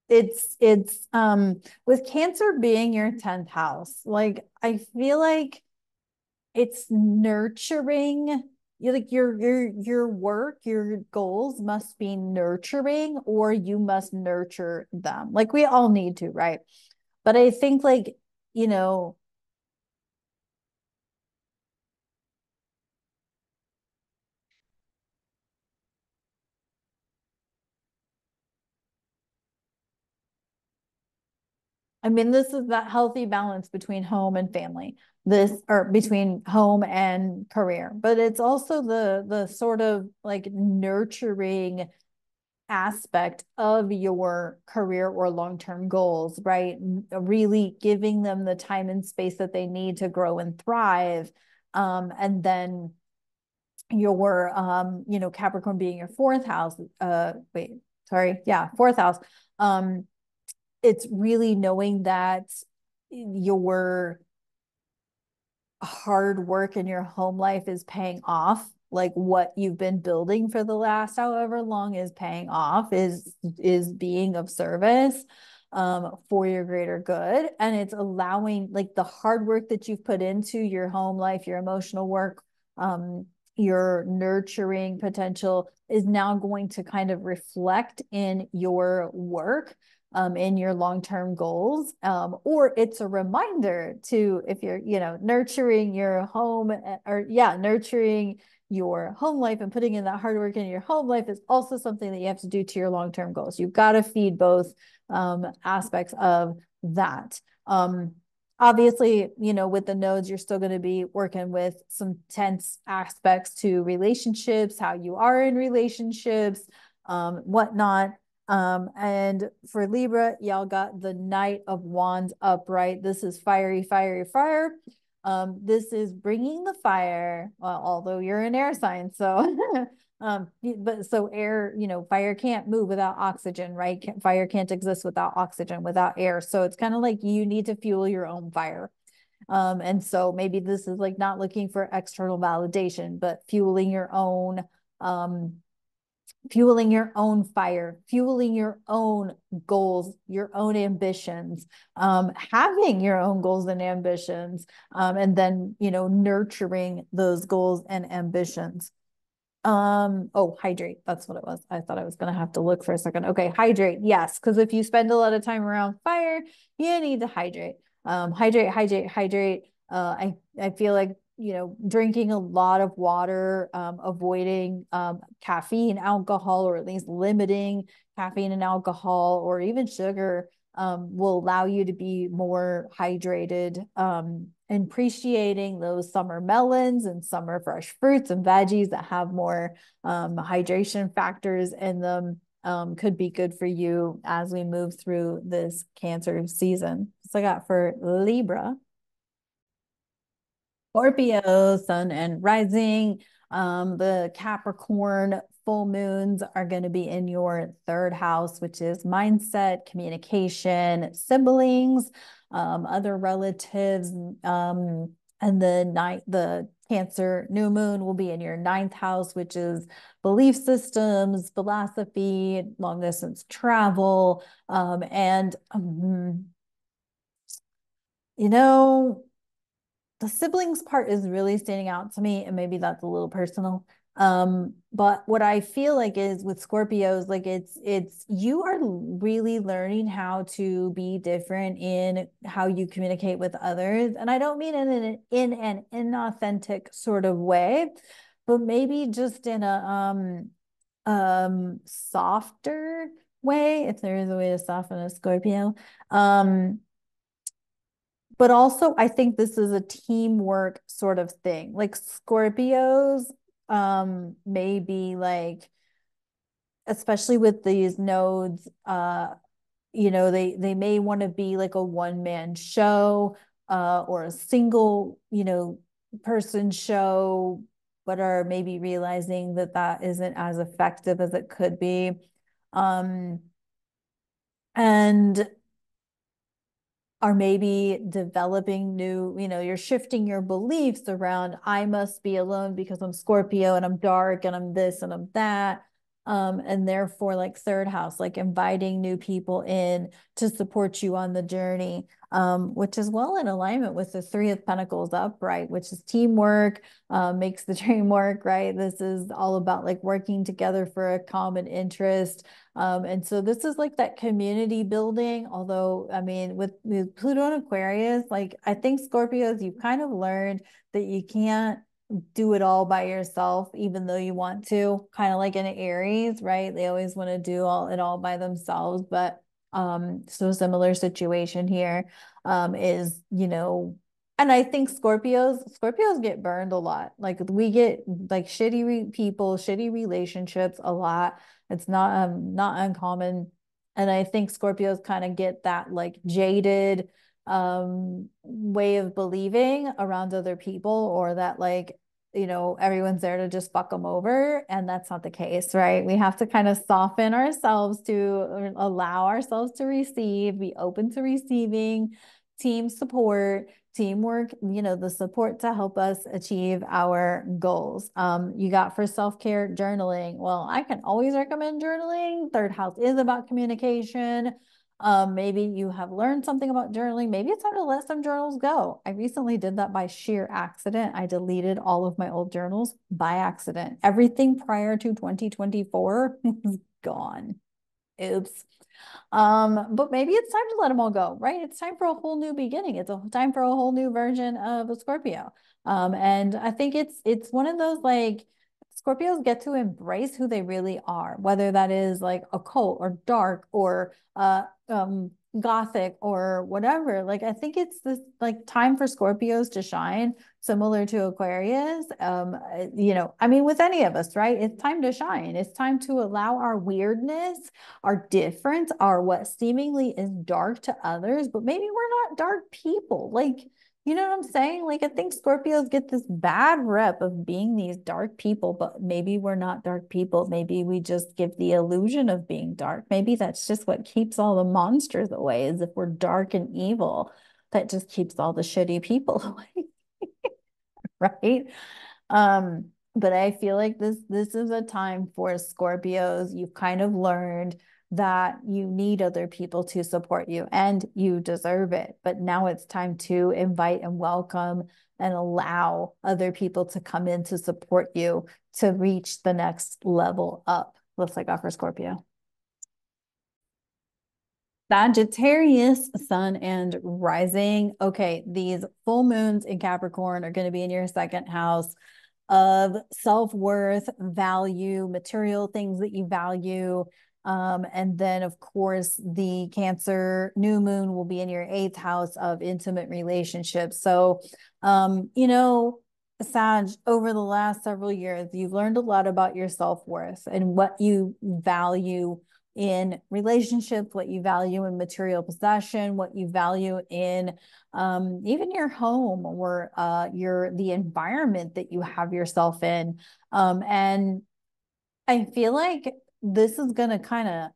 Speaker 1: it's with Cancer being your 10th house, like I feel like it's nurturing. You like your work, your goals must be nurturing, or you must nurture them. Like we all need to, right? But I think like, you know, I mean, this is that healthy balance between home and family, this or between home and career, but it's also the sort of like nurturing aspect of your career or long-term goals, right? Really giving them the time and space that they need to grow and thrive. And then your Capricorn being your fourth house, fourth house. It's really knowing that your hard work in your home life is paying off, like what you've been building for the last however long is paying off, is being of service for your greater good. And it's allowing like the hard work that you've put into your home life, your emotional work, your nurturing potential is now going to kind of reflect in your work, in your long-term goals, or it's a reminder to, if you're, nurturing your home, nurturing your home life and putting in that hard work in your home life is also something that you have to do to your long-term goals. You've got to feed both aspects of that. Obviously, with the nodes, you're still going to be working with some tense aspects to relationships, how you are in relationships, whatnot. And for Libra, y'all got the Knight of Wands upright. This is fiery, fiery, fire. This is bringing the fire, well, although you're an air sign. So, but so air, fire can't move without oxygen, right? Fire can't exist without oxygen, without air. So it's kind of like you need to fuel your own fire. And so maybe this is like not looking for external validation, but fueling your own, fire, fueling your own goals, your own ambitions, having your own goals and ambitions, and then, nurturing those goals and ambitions. Hydrate. That's what it was. I thought I was going to have to look for a second. Okay. Hydrate. Yes. Because if you spend a lot of time around fire, you need to hydrate. Hydrate. I feel like, drinking a lot of water, avoiding caffeine, alcohol, or at least limiting caffeine and alcohol, or even sugar, will allow you to be more hydrated, and appreciating those summer melons and summer fresh fruits and veggies that have more hydration factors in them, could be good for you as we move through this Cancer season. So I got for Libra. Scorpio, sun and rising. The Capricorn full moons are going to be in your third house, which is mindset, communication, siblings, other relatives. And the Cancer new moon will be in your ninth house, which is belief systems, philosophy, long distance travel, and you know, the siblings part is really standing out to me, and maybe that's a little personal. But what I feel like is with Scorpios, like it's you are really learning how to be different in how you communicate with others. And I don't mean in an inauthentic sort of way, but maybe just in a softer way, if there is a way to soften a Scorpio. But also I think this is a teamwork sort of thing. Like Scorpios, maybe like, especially with these nodes, they may want to be like a one-man show, or a single, person show, but are maybe realizing that that isn't as effective as it could be. And are maybe developing new, you're shifting your beliefs around, I must be alone because I'm Scorpio and I'm dark and I'm this and I'm that. And therefore, like third house, like inviting new people in to support you on the journey, which is well in alignment with the Three of Pentacles upright, which is teamwork, makes the dream work, right? This is all about like working together for a common interest. And so this is like that community building. Although, I mean, with Pluto and Aquarius, like I think Scorpios, you've kind of learned that you can't do it all by yourself, even though you want to, kind of like in Aries, right? They always want to do it all by themselves. But so similar situation here, is, and I think Scorpios get burned a lot. Like we get like shitty people, shitty relationships a lot. It's not uncommon. And I think Scorpios kind of get that like jaded way of believing around other people, or that like, everyone's there to just fuck them over. And that's not the case, right? We have to kind of soften ourselves to allow ourselves to receive, be open to receiving, team support, teamwork, the support to help us achieve our goals. You got for self-care journaling. Well, I can always recommend journaling. Third house is about communication. Maybe you have learned something about journaling. Maybe it's time to let some journals go. I recently did that by sheer accident. I deleted all of my old journals by accident. Everything prior to 2024 is gone. Oops. But maybe it's time to let them all go, right? It's time for a whole new beginning. It's a time for a whole new version of a Scorpio. And I think it's one of those like Scorpios get to embrace who they really are, whether that is like occult or dark or gothic or whatever. Like I think it's this like time for Scorpios to shine, similar to Aquarius. I mean, with any of us, right? It's time to shine. It's time to allow our weirdness, our difference, our what seemingly is dark to others, but maybe we're not dark people. Like, you know what I'm saying? Like, I think Scorpios get this bad rep of being these dark people, but maybe we're not dark people. Maybe we just give the illusion of being dark. Maybe that's just what keeps all the monsters away, is if we're dark and evil, that just keeps all the shitty people away. Right? But I feel like this is a time for Scorpios. You've kind of learned that you need other people to support you and you deserve it. But now it's time to invite and welcome and allow other people to come in to support you to reach the next level up. Looks like for Scorpio. Sagittarius, sun and rising. Okay, these full moons in Capricorn are going to be in your second house of self-worth, value, material things that you value. And then, of course, the Cancer new moon will be in your eighth house of intimate relationships. So, Sag, over the last several years, you've learned a lot about your self-worth and what you value, in relationships, what you value in material possession, what you value in even your home or the environment that you have yourself in. And I feel like this is going to kind of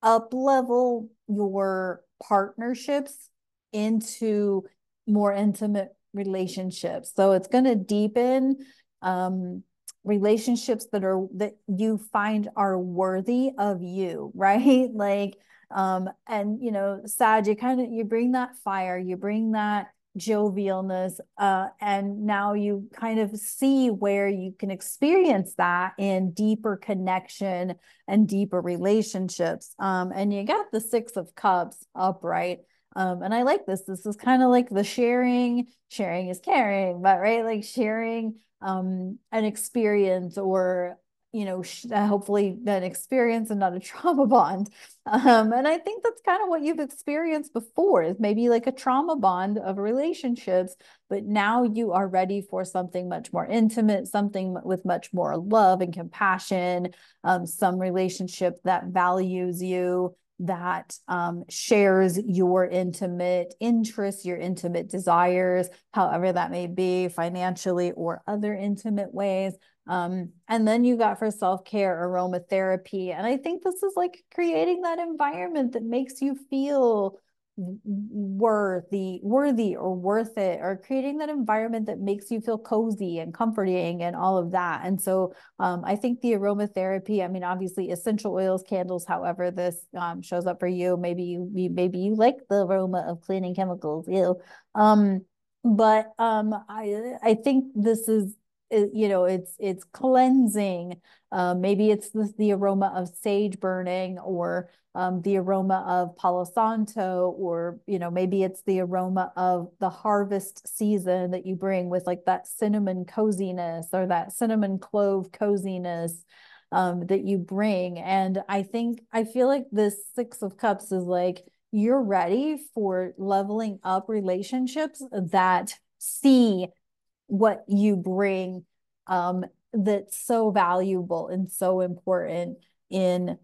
Speaker 1: up level your partnerships into more intimate relationships. So it's going to deepen relationships that you find are worthy of you, right? Like and you know, Sag, you bring that fire, you bring that jovialness, and now you kind of see where you can experience that in deeper connection and deeper relationships. And you got the Six of Cups upright. And I like this. This is kind of like the sharing is caring, but right, like sharing an experience, or you know, hopefully an experience and not a trauma bond. And I think that's kind of what you've experienced before, is maybe like a trauma bond of relationships, but now you are ready for something much more intimate, something with much more love and compassion, some relationship that values you, that shares your intimate interests, your intimate desires, however that may be, financially or other intimate ways. And then you got for self-care, aromatherapy. And I think this is like creating that environment that makes you feel worthy or worth it, or creating that environment that makes you feel cozy and comforting and all of that. And so I think the aromatherapy, I mean, obviously essential oils, candles, however this shows up for you. Maybe you like the aroma of cleaning chemicals, ew. But I think this is, you know, it's cleansing. Maybe it's the aroma of sage burning, or the aroma of Palo Santo, or you know, maybe it's the aroma of the harvest season that you bring with like that cinnamon coziness, or that cinnamon clove coziness that you bring. And I feel like this Six of Cups is like, you're ready for leveling up relationships that see what you bring, that's so valuable and so important in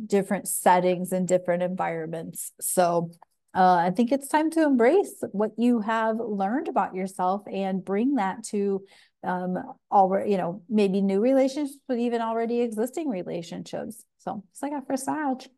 Speaker 1: different settings and different environments. So I think it's time to embrace what you have learned about yourself and bring that to already, you know, maybe new relationships, but even already existing relationships. So it's like a for Sag.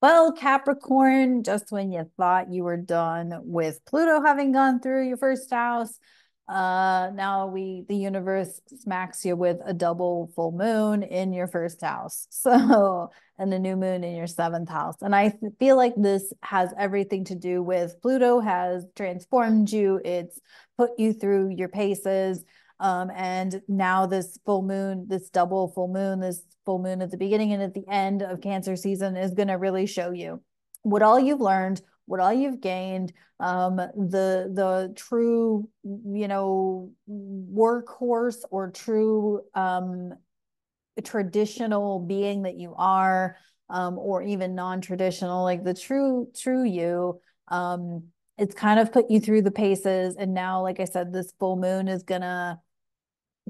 Speaker 1: Well, Capricorn, just when you thought you were done with Pluto having gone through your first house, now the universe smacks you with a double full moon in your first house. So, and a new moon in your seventh house. And I feel like this has everything to do with Pluto has transformed you. It's put you through your paces. And now this full moon, this double full moon, this full moon at the beginning and at the end of Cancer season is going to really show you what all you've learned, what all you've gained, the true, you know, workhorse or true traditional being that you are, or even non-traditional, like the true you. It's kind of put you through the paces, and now, like I said, this full moon is gonna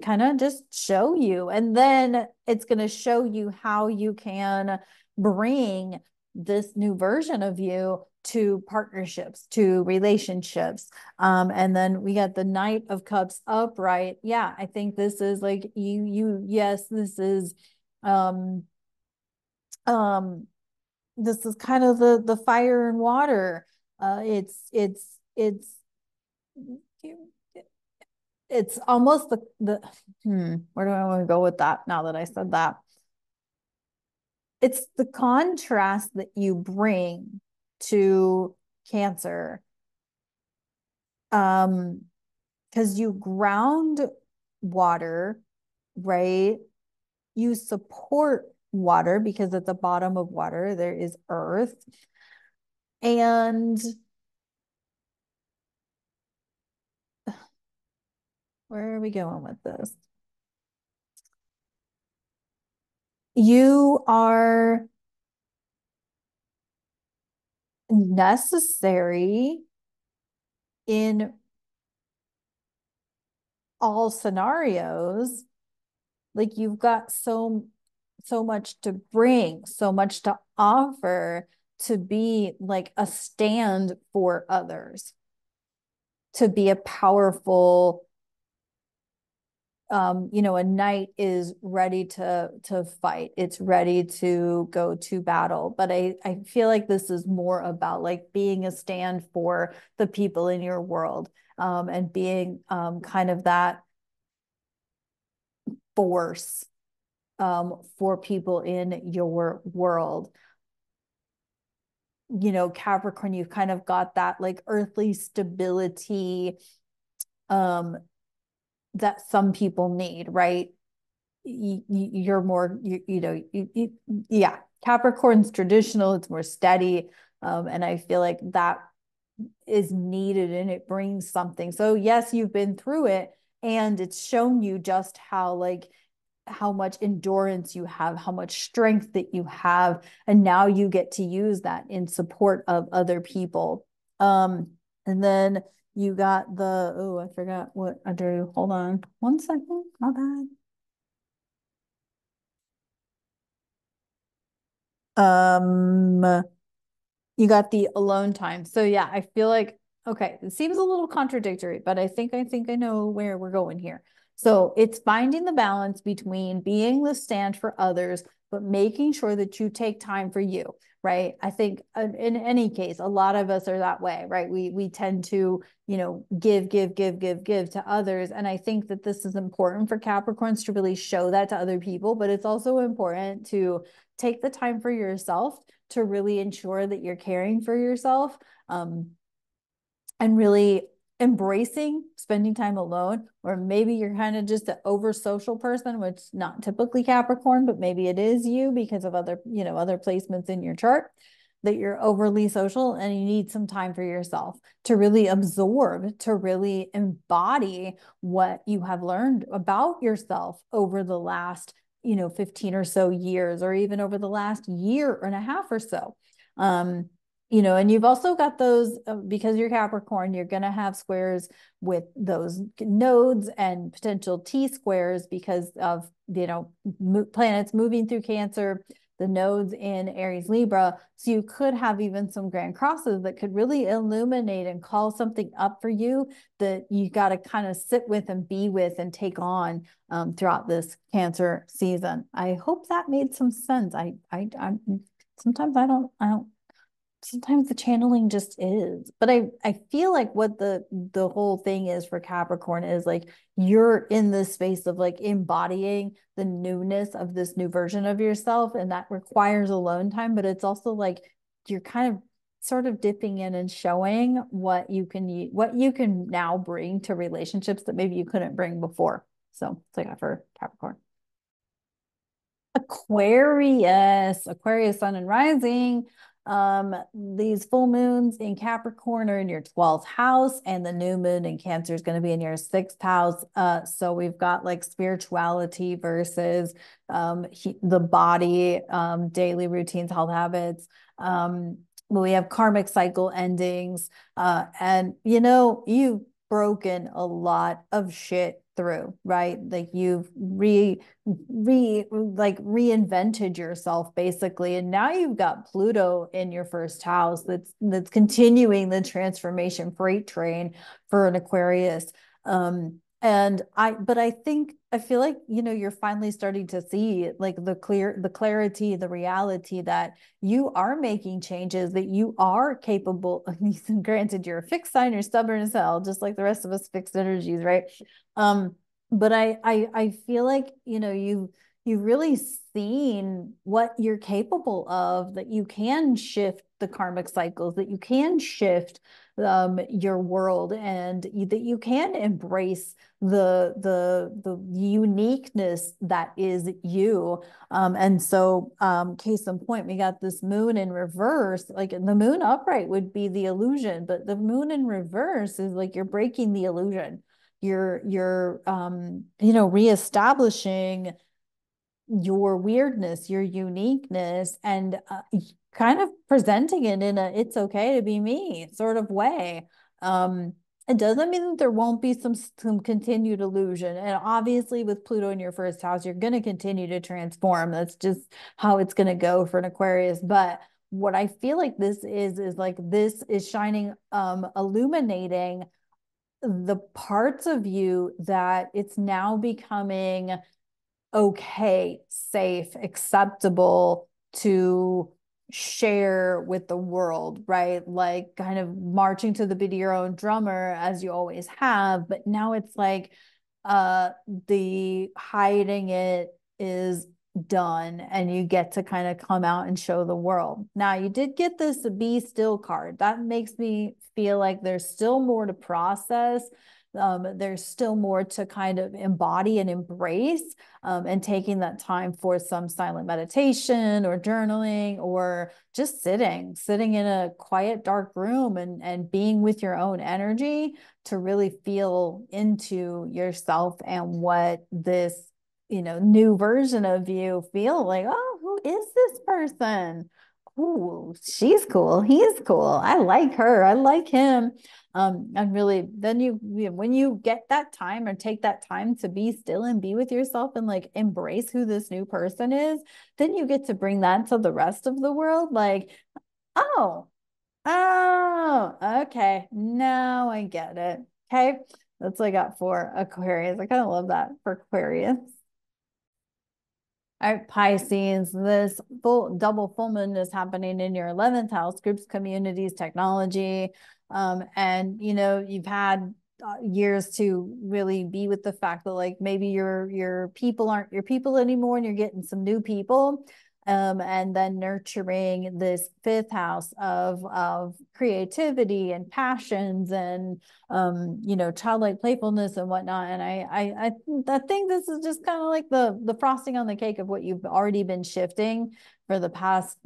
Speaker 1: kind of just show you, and then it's going to show you how you can bring this new version of you to partnerships, to relationships. And then we got the Knight of Cups upright. Yeah, I think this is like yes, this is um um this is kind of the fire and water. It's almost where do I want to go with that now that I said that? It's the contrast that you bring to Cancer. Because you ground water, right? You support water because at the bottom of water there is earth. And where are we going with this? You are necessary in all scenarios. Like you've got so much to bring, so much to offer, to be like a stand for others, to be a powerful, a knight is ready to fight. It's ready to go to battle. But I feel like this is more about like being a stand for the people in your world, and being kind of that force for people in your world. Capricorn, you've kind of got that like earthly stability that some people need, right? You're more, yeah, Capricorn's traditional, it's more steady. And I feel like that is needed and it brings something. So yes, you've been through it and it's shown you just how much endurance you have, how much strength that you have, and now you get to use that in support of other people. And then you got I forgot what I drew. Hold on one second. My bad. You got the alone time. So yeah, I feel like, okay, it seems a little contradictory, but I think I know where we're going here. So it's finding the balance between being the stand for others, but making sure that you take time for you, right? I think in any case, a lot of us are that way, right? We tend to, give to others. And I think that this is important for Capricorns to really show that to other people, but it's also important to take the time for yourself to really ensure that you're caring for yourself, and really embracing spending time alone. Or maybe you're kind of just an over social person, which is not typically Capricorn, but maybe it is you because of other placements in your chart, that you're overly social and you need some time for yourself to really absorb, to really embody what you have learned about yourself over the last 15 or so years, or even over the last year and a half or so. And you've also got those, because you're Capricorn, you're going to have squares with those nodes and potential T squares because of, planets moving through Cancer, the nodes in Aries, Libra. So you could have even some grand crosses that could really illuminate and call something up for you that you got to kind of sit with and be with and take on throughout this Cancer season. I hope that made some sense. I'm sometimes I don't sometimes the channeling just is, but I feel like what the whole thing is for Capricorn is like you're in this space of like embodying the newness of this new version of yourself, and that requires alone time, but it's also like you're kind of sort of dipping in and showing what you can now bring to relationships that maybe you couldn't bring before. So it's like for Capricorn. Aquarius sun and rising. These full moons in Capricorn are in your 12th house, and the new moon in Cancer is going to be in your 6th house. So we've got like spirituality versus the body, daily routines, health habits. We have karmic cycle endings, and you've broken a lot of shit through, right? Like you've reinvented yourself basically, and now you've got Pluto in your first house that's continuing the transformation freight train for an Aquarius. But I feel like you're finally starting to see like the clarity, the reality that you are making changes, that you are capable of. Granted, you're a fixed sign, you're stubborn as hell, just like the rest of us fixed energies, right? But I feel like you've really seen what you're capable of, that you can shift the karmic cycles, that you can shift your world, and that you can embrace the uniqueness that is you. And so case in point, we got this moon in reverse. Like the moon upright would be the illusion, but the moon in reverse is like you're breaking the illusion. You're reestablishing your weirdness, your uniqueness, and kind of presenting it in a it's okay to be me sort of way. It doesn't mean that there won't be some continued illusion. And obviously with Pluto in your first house, you're going to continue to transform. That's just how it's going to go for an Aquarius. But what I feel like this is like this is shining, illuminating the parts of you that it's now becoming okay, safe, acceptable to share with the world, right? Like kind of marching to the beat of your own drummer as you always have, but now it's like the hiding it is done and you get to kind of come out and show the world. Now you did get this be still card. That makes me feel like there's still more to process. There's still more to kind of embody and embrace, and taking that time for some silent meditation or journaling or just sitting in a quiet, dark room and being with your own energy to really feel into yourself and what this, new version of you feel like, oh, who is this person? Ooh, she's cool. He's cool. I like her. I like him. And really, then when you get that time or take that time to be still and be with yourself and like embrace who this new person is, then you get to bring that to the rest of the world. Like, oh, okay. Now I get it. Okay. That's what I got for Aquarius. I kind of love that for Aquarius. All right, Pisces, this double full moon is happening in your 11th house, groups, communities, technology. And you've had years to really be with the fact that like maybe your people aren't your people anymore and you're getting some new people. And then nurturing this fifth house of creativity and passions and childlike playfulness and whatnot. And I think this is just kind of like the frosting on the cake of what you've already been shifting for the past,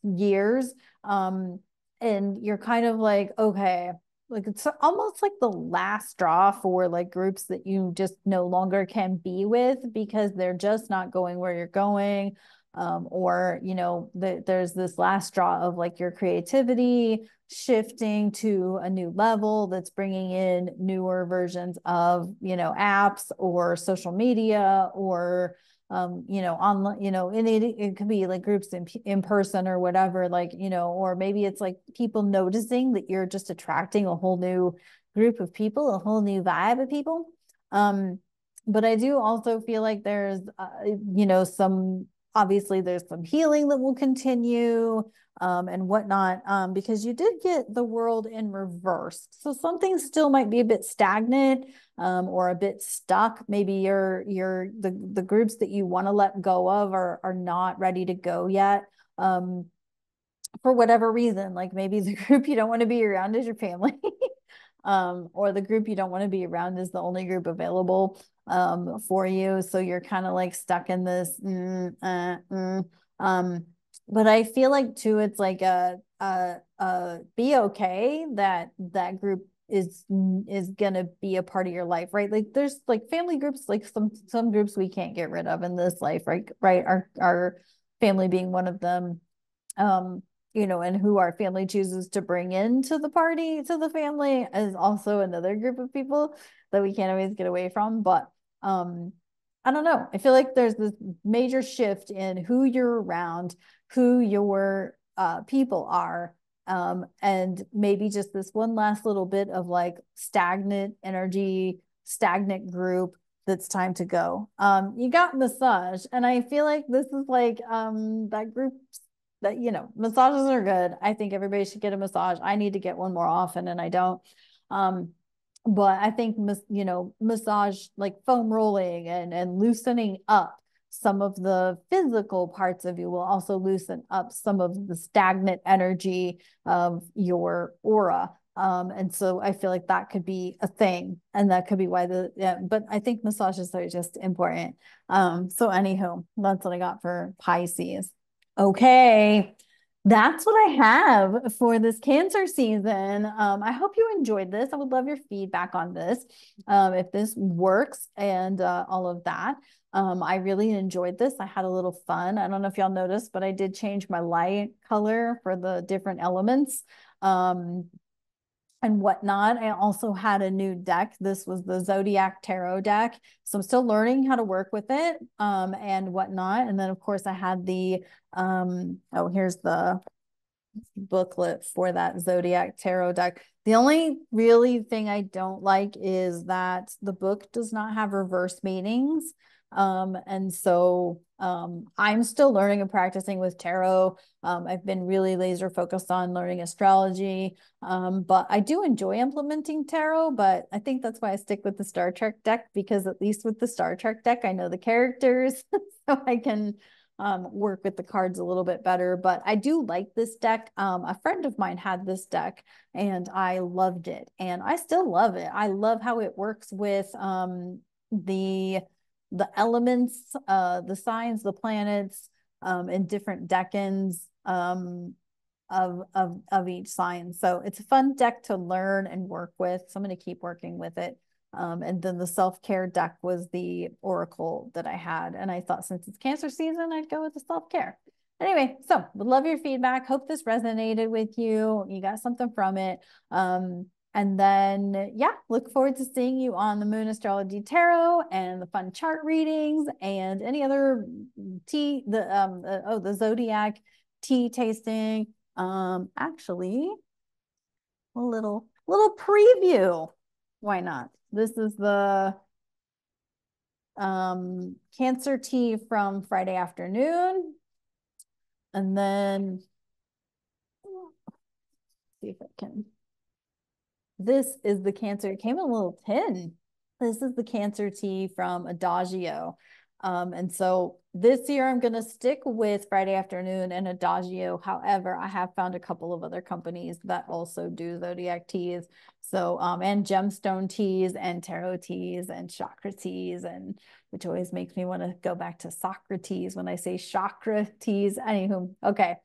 Speaker 1: years. And you're kind of like, okay, like it's almost like the last straw for like groups that you just no longer can be with because they're just not going where you're going. Or there's this last straw of like your creativity shifting to a new level that's bringing in newer versions of apps or social media or online, and it could be like groups in person or whatever, like or maybe it's like people noticing that you're just attracting a whole new group of people, a whole new vibe of people. But I do also feel like there's some obviously there's some healing that will continue, and whatnot, because you did get the world in reverse. So something still might be a bit stagnant, or a bit stuck. Maybe the groups that you want to let go of are not ready to go yet. For whatever reason, like maybe the group you don't want to be around is your family. Or the group you don't want to be around is the only group available for you. So you're kind of like stuck in this. But I feel like too, it's like be okay that that group is gonna be a part of your life, right? Like there's like family groups, like some groups we can't get rid of in this life, right? Right, our family being one of them. And who our family chooses to bring into the party to the family is also another group of people that we can't always get away from. But I don't know. I feel like there's this major shift in who you're around, who your people are, and maybe just this one last little bit of like stagnant energy, stagnant group that's time to go. You got massage, and I feel like this is like that group that massages are good. I think everybody should get a massage. I need to get one more often and I don't. But I think massage, like foam rolling and loosening up some of the physical parts of you will also loosen up some of the stagnant energy of your aura. And so I feel like that could be a thing, and that could be why but I think massages are just important. So anywho, that's what I got for Pisces. Okay, that's what I have for this Cancer season. I hope you enjoyed this. I would love your feedback on this, if this works and all of that. I really enjoyed this. I had a little fun. I don't know if y'all noticed, but I did change my light color for the different elements. and whatnot. I also had a new deck. This was the Zodiac Tarot deck. So I'm still learning how to work with it and whatnot. And then of course I had the, oh, here's the booklet for that Zodiac Tarot deck. The only really thing I don't like is that the book does not have reverse meanings. And so I'm still learning and practicing with tarot. I've been really laser focused on learning astrology. But I do enjoy implementing tarot, but I think that's why I stick with the Star Trek deck, because at least with the Star Trek deck, I know the characters, so I can work with the cards a little bit better. But I do like this deck. A friend of mine had this deck and I loved it, and I still love it. I love how it works with the elements, the signs, the planets, and different decans of each sign. So it's a fun deck to learn and work with. So I'm going to keep working with it. And then the self-care deck was the oracle that I had. And I thought since it's Cancer season, I'd go with the self-care. Anyway, so would love your feedback. Hope this resonated with you. You got something from it. And then, yeah, look forward to seeing you on the Moon Astrology Tarot and the fun chart readings and any other tea, the Zodiac tea tasting. Actually, a little preview. Why not? This is the Cancer tea from Friday afternoon. And then see if I can. This is the Cancer. It came in a little tin. This is the Cancer tea from Adagio. And so this year I'm going to stick with Friday afternoon and Adagio. However, I have found a couple of other companies that also do zodiac teas. So, and gemstone teas and tarot teas and chakra teas, and which always makes me want to go back to Socrates when I say chakra teas. Anywho, okay,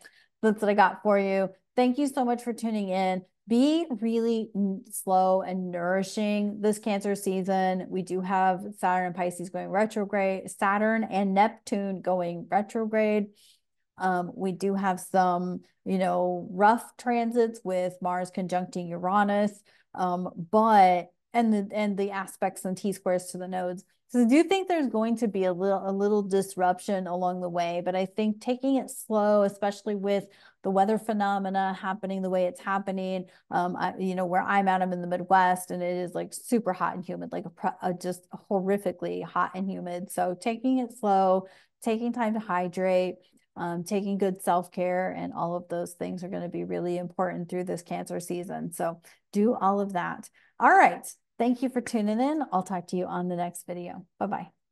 Speaker 1: that's what I got for you. Thank you so much for tuning in. Be really slow and nourishing this Cancer season. We do have Saturn and Pisces going retrograde, Saturn and Neptune going retrograde. We do have some, rough transits with Mars conjuncting Uranus, but the aspects and T-squares to the nodes. So I do think there's going to be a little disruption along the way, but I think taking it slow, especially with the weather phenomena happening the way it's happening, where I'm at, I'm in the Midwest, and it is like super hot and humid, like just horrifically hot and humid. So taking it slow, taking time to hydrate, taking good self-care, and all of those things are going to be really important through this Cancer season. So do all of that. All right. Thank you for tuning in. I'll talk to you on the next video. Bye-bye.